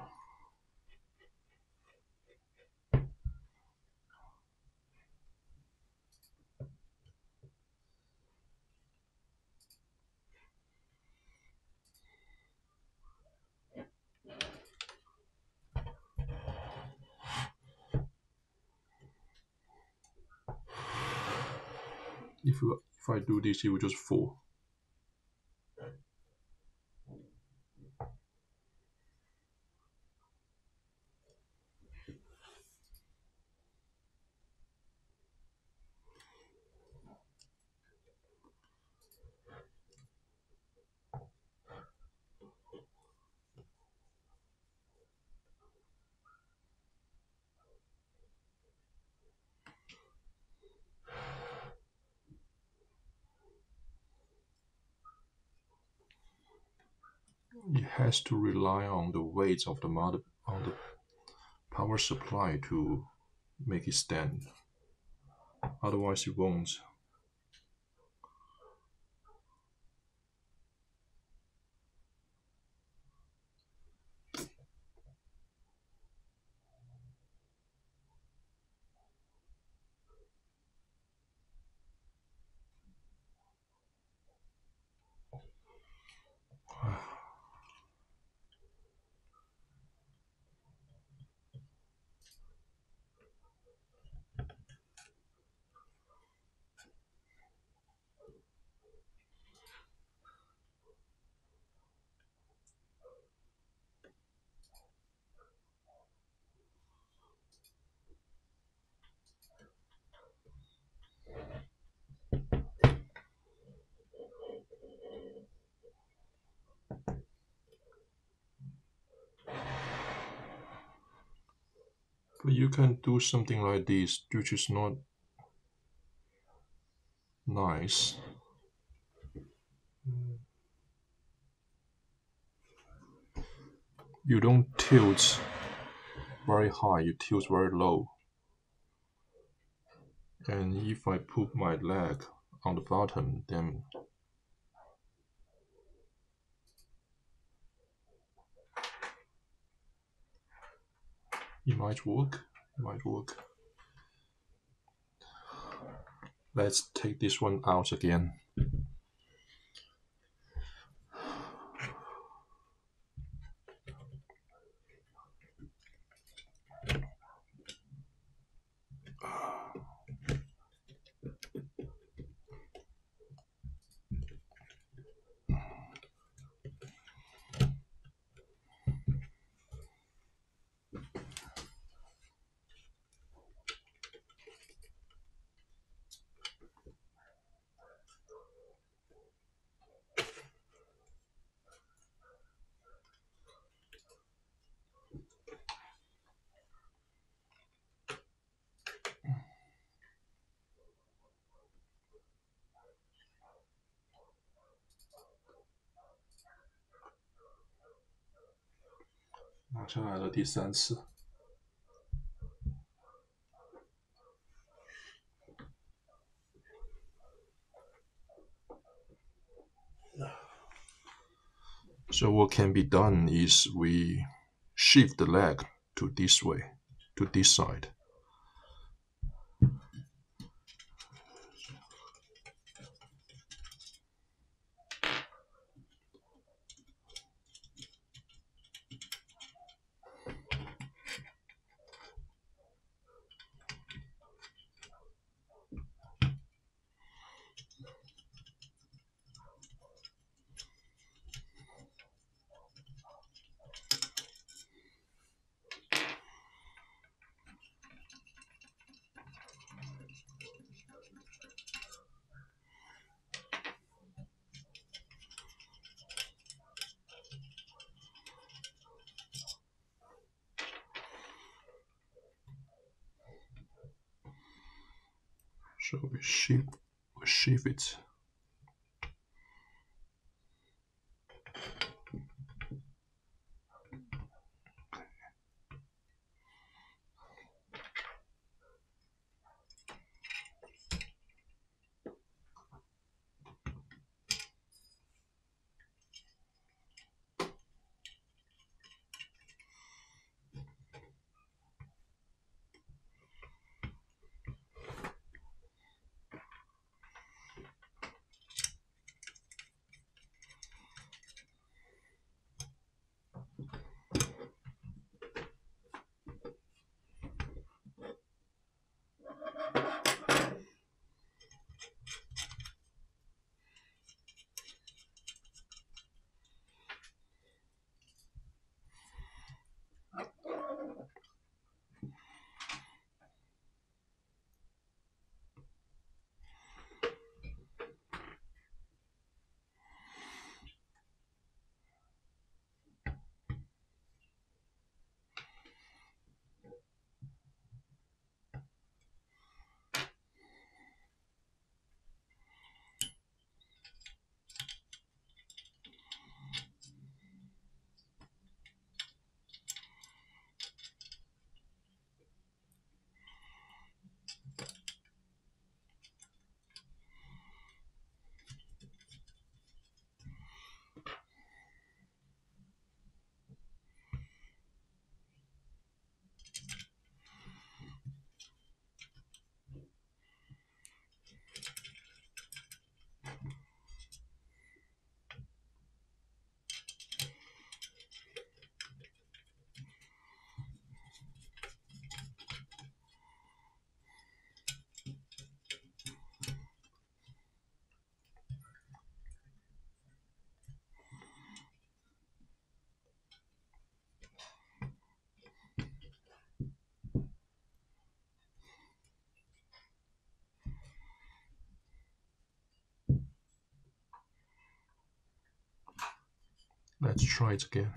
A: If I do this, it will just fall. It has to rely on the weight of the power supply to make it stand. Otherwise, it won't. But you can do something like this, which is not nice. you don't tilt very high, you tilt very low. And if I put my leg on the bottom, then it might work. It might work. Let's take this one out again.拿下来了第3次。So what can be done is we shift the leg to this way, to this side. So we shift it. Let's try it again.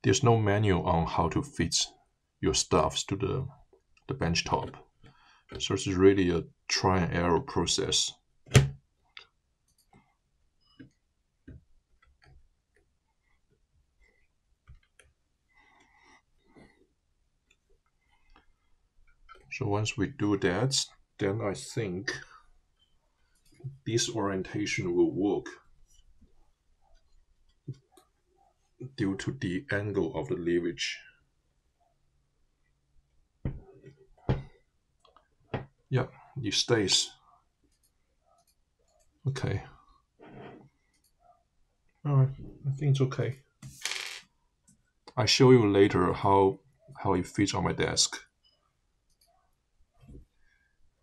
A: there's no manual on how to fit your stuffs to the bench top. So it's really a try and error process. So once we do that, then I think this orientation will work due to the angle of the leverage. Yeah, it stays. Okay. Alright, I think it's okay. I'll show you later how it fits on my desk.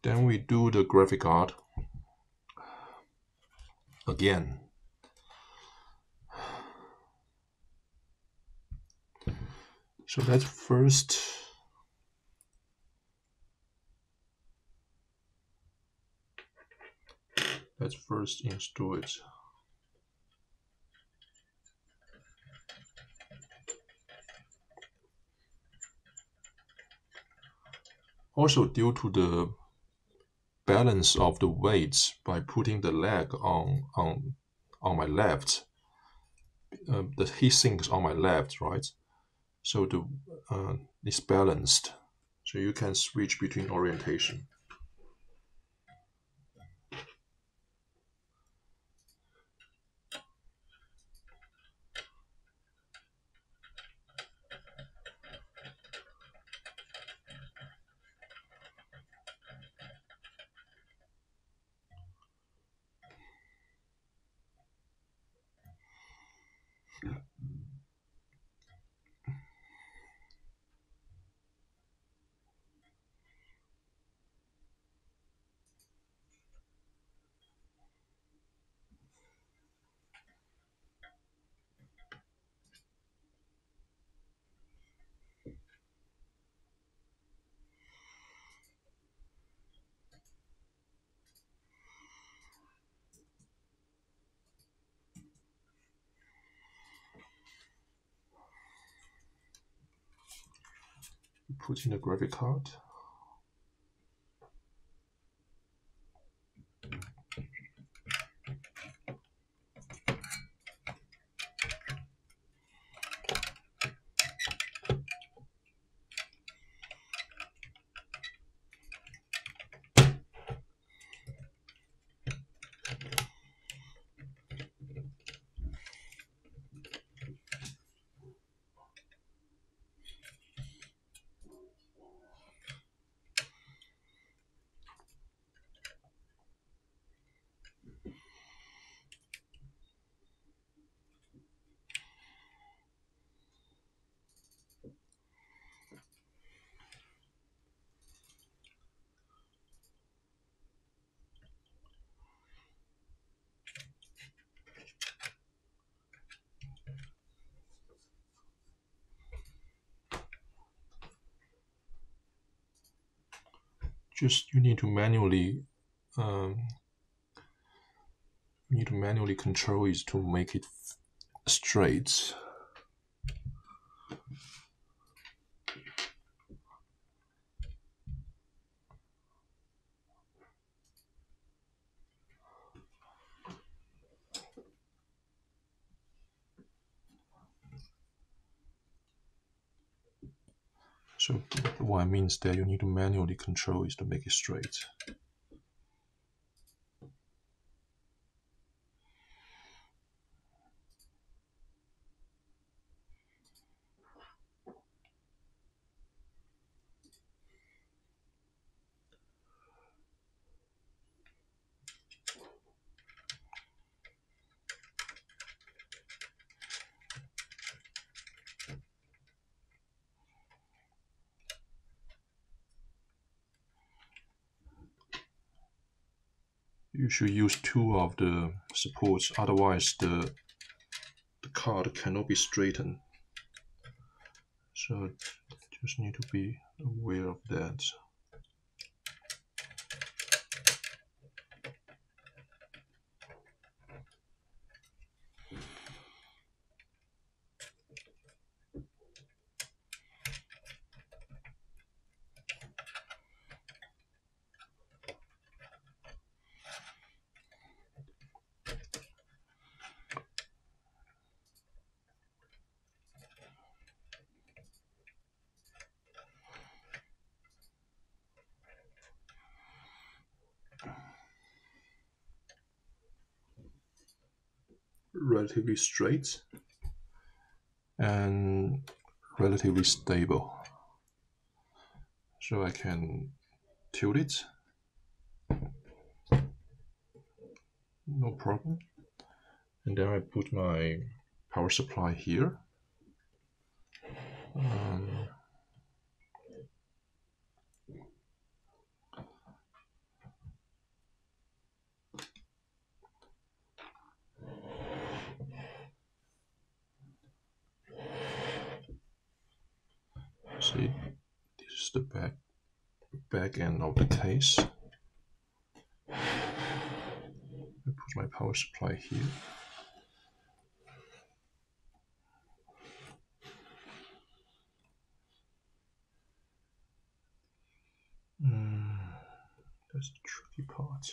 A: Then we do the graphic card again. So let's first install it. Also, due to the balance of the weights, by putting the leg on my left, the heatsink is on my left, right? So it's balanced. So you can switch between orientation. Put in the graphic card. Just you need to manually control it to make it straight. So what it means that you need to manually control it to make it straight. You should use 2 of the supports, otherwise the card cannot be straightened. So just need to be aware of that. relatively straight and relatively stable. So I can tilt it, no problem. And then I put my power supply here. See, this is the back end of the case. I put my power supply here. That's the tricky part.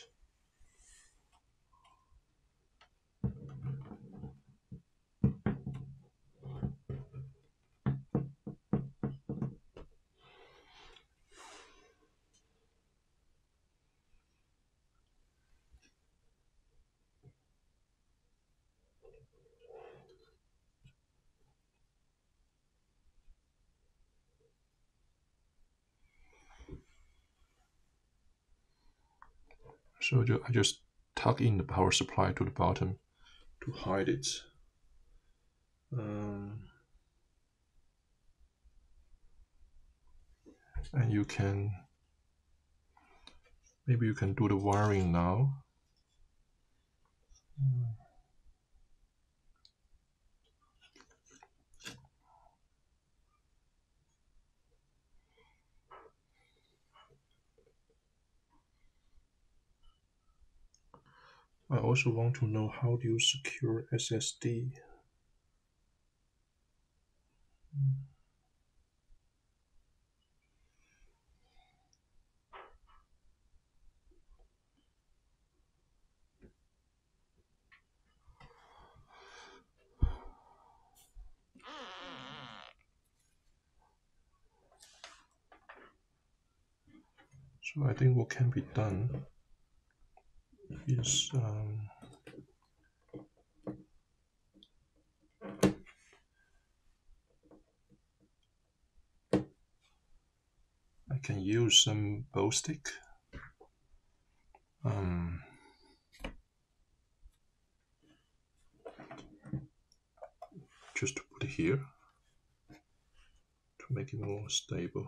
A: So I just tuck in the power supply to the bottom to hide it. And maybe you can do the wiring now. I also want to know how do you secure SSD. So I think what can be done is I can use some bow stick. Just to put it here to make it more stable.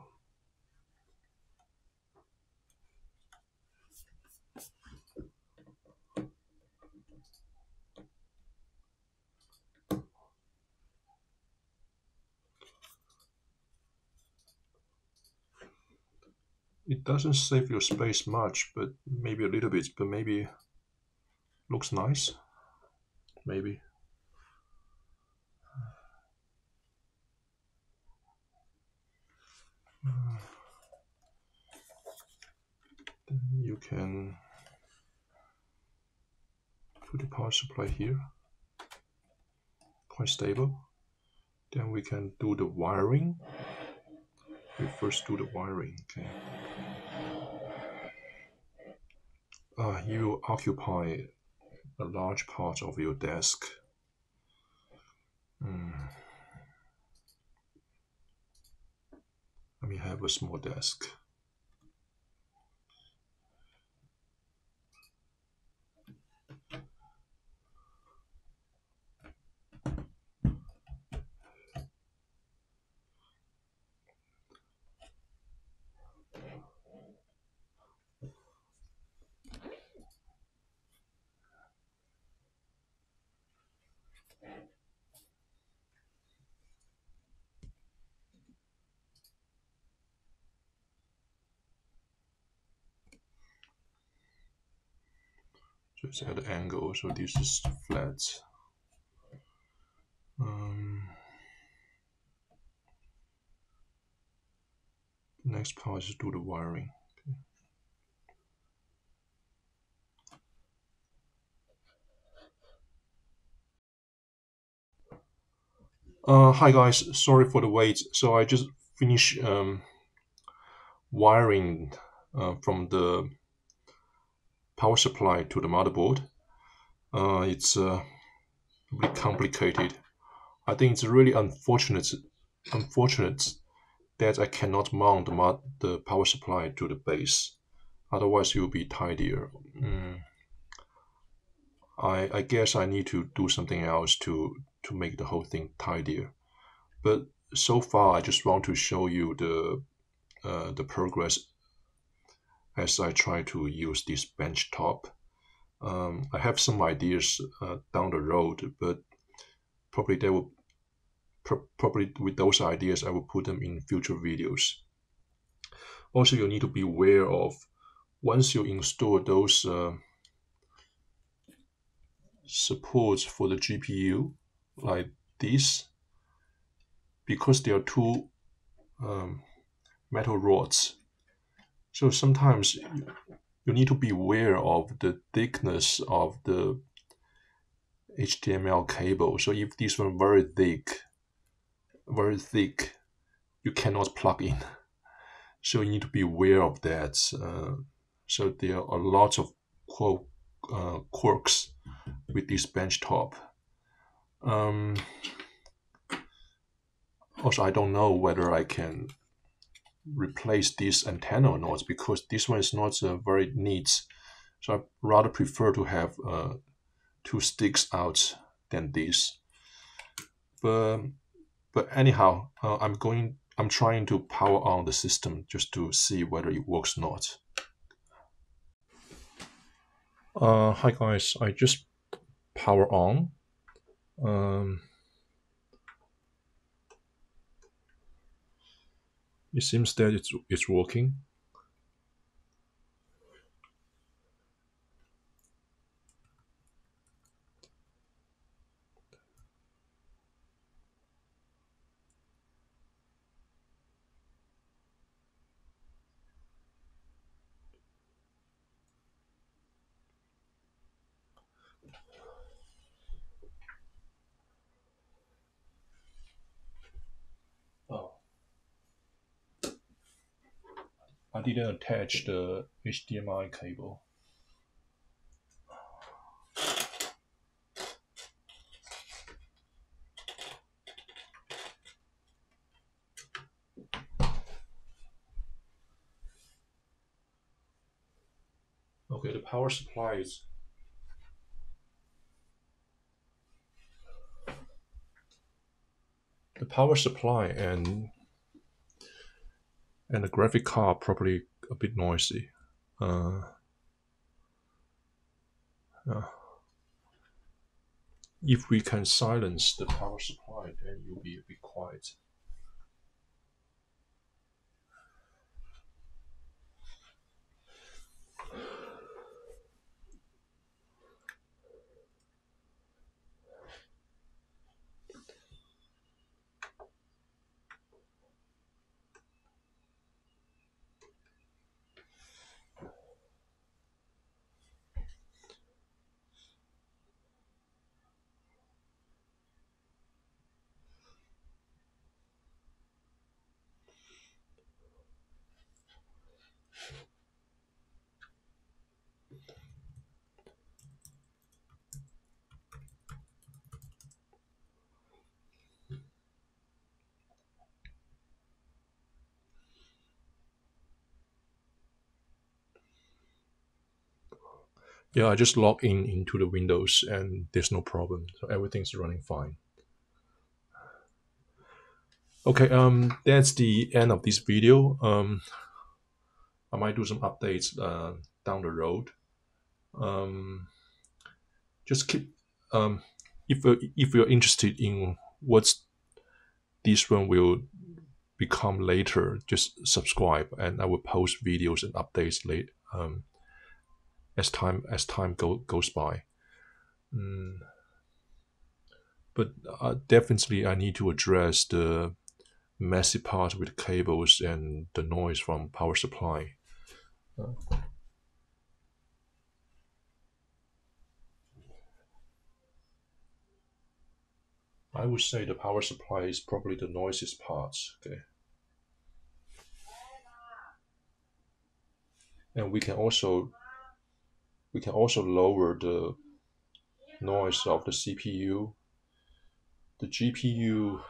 A: It doesn't save your space much, but maybe a little bit, but maybe looks nice. Maybe. Then you can put the power supply here, quite stable. Then we can do the wiring. We first do the wiring, okay. You occupy a large part of your desk. Let me have a small desk. So it's at an angle, so this is flat. The next part is to do the wiring. Hi guys, sorry for the wait. So I just finished wiring from the power supply to the motherboard. It's really complicated. I think it's really unfortunate that I cannot mount the power supply to the base. Otherwise, it will be tidier. I guess I need to do something else to make the whole thing tidier. But so far, I just want to show you the progress as I try to use this benchtop. I have some ideas down the road, but probably they will probably with those ideas I will put them in future videos. Also, you need to be aware of once you install those supports for the GPU like this, because there are two metal rods. So sometimes you need to be aware of the thickness of the HDMI cable. So if this one very thick, you cannot plug in. So you need to be aware of that. So there are a lot of quirks with this benchtop. Also, I don't know whether I can replace this antenna or not, because this one is not very neat. So I rather prefer to have two sticks out than this. But anyhow, I'm trying to power on the system just to see whether it works or not. Hi guys, I just power on. It seems that it's working. Oh, I didn't attach the HDMI cable. Okay, the power supply is and the graphic card probably a bit noisy. If we can silence the power supply, then you'll be a bit quiet. Yeah, I just log into the Windows and there's no problem. So everything's running fine. Okay, that's the end of this video. I might do some updates down the road. Just keep if you're interested in what's this one will become later, just subscribe and I will post videos and updates late as time goes by. But definitely I need to address the messy part with cables and the noise from power supply. I would say the power supply is probably the noisiest part. Okay, and we can also lower the noise of the CPU the GPU.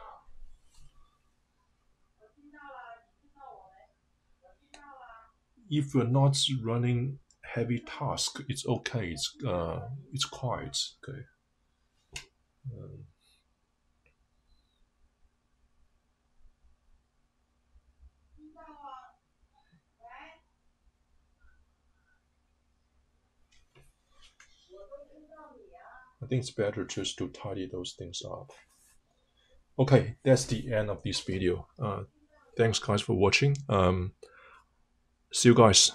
A: If you're not running heavy task, it's okay. It's quiet. Okay. I think it's better just to tidy those things up. Okay, that's the end of this video. Thanks guys for watching. See you guys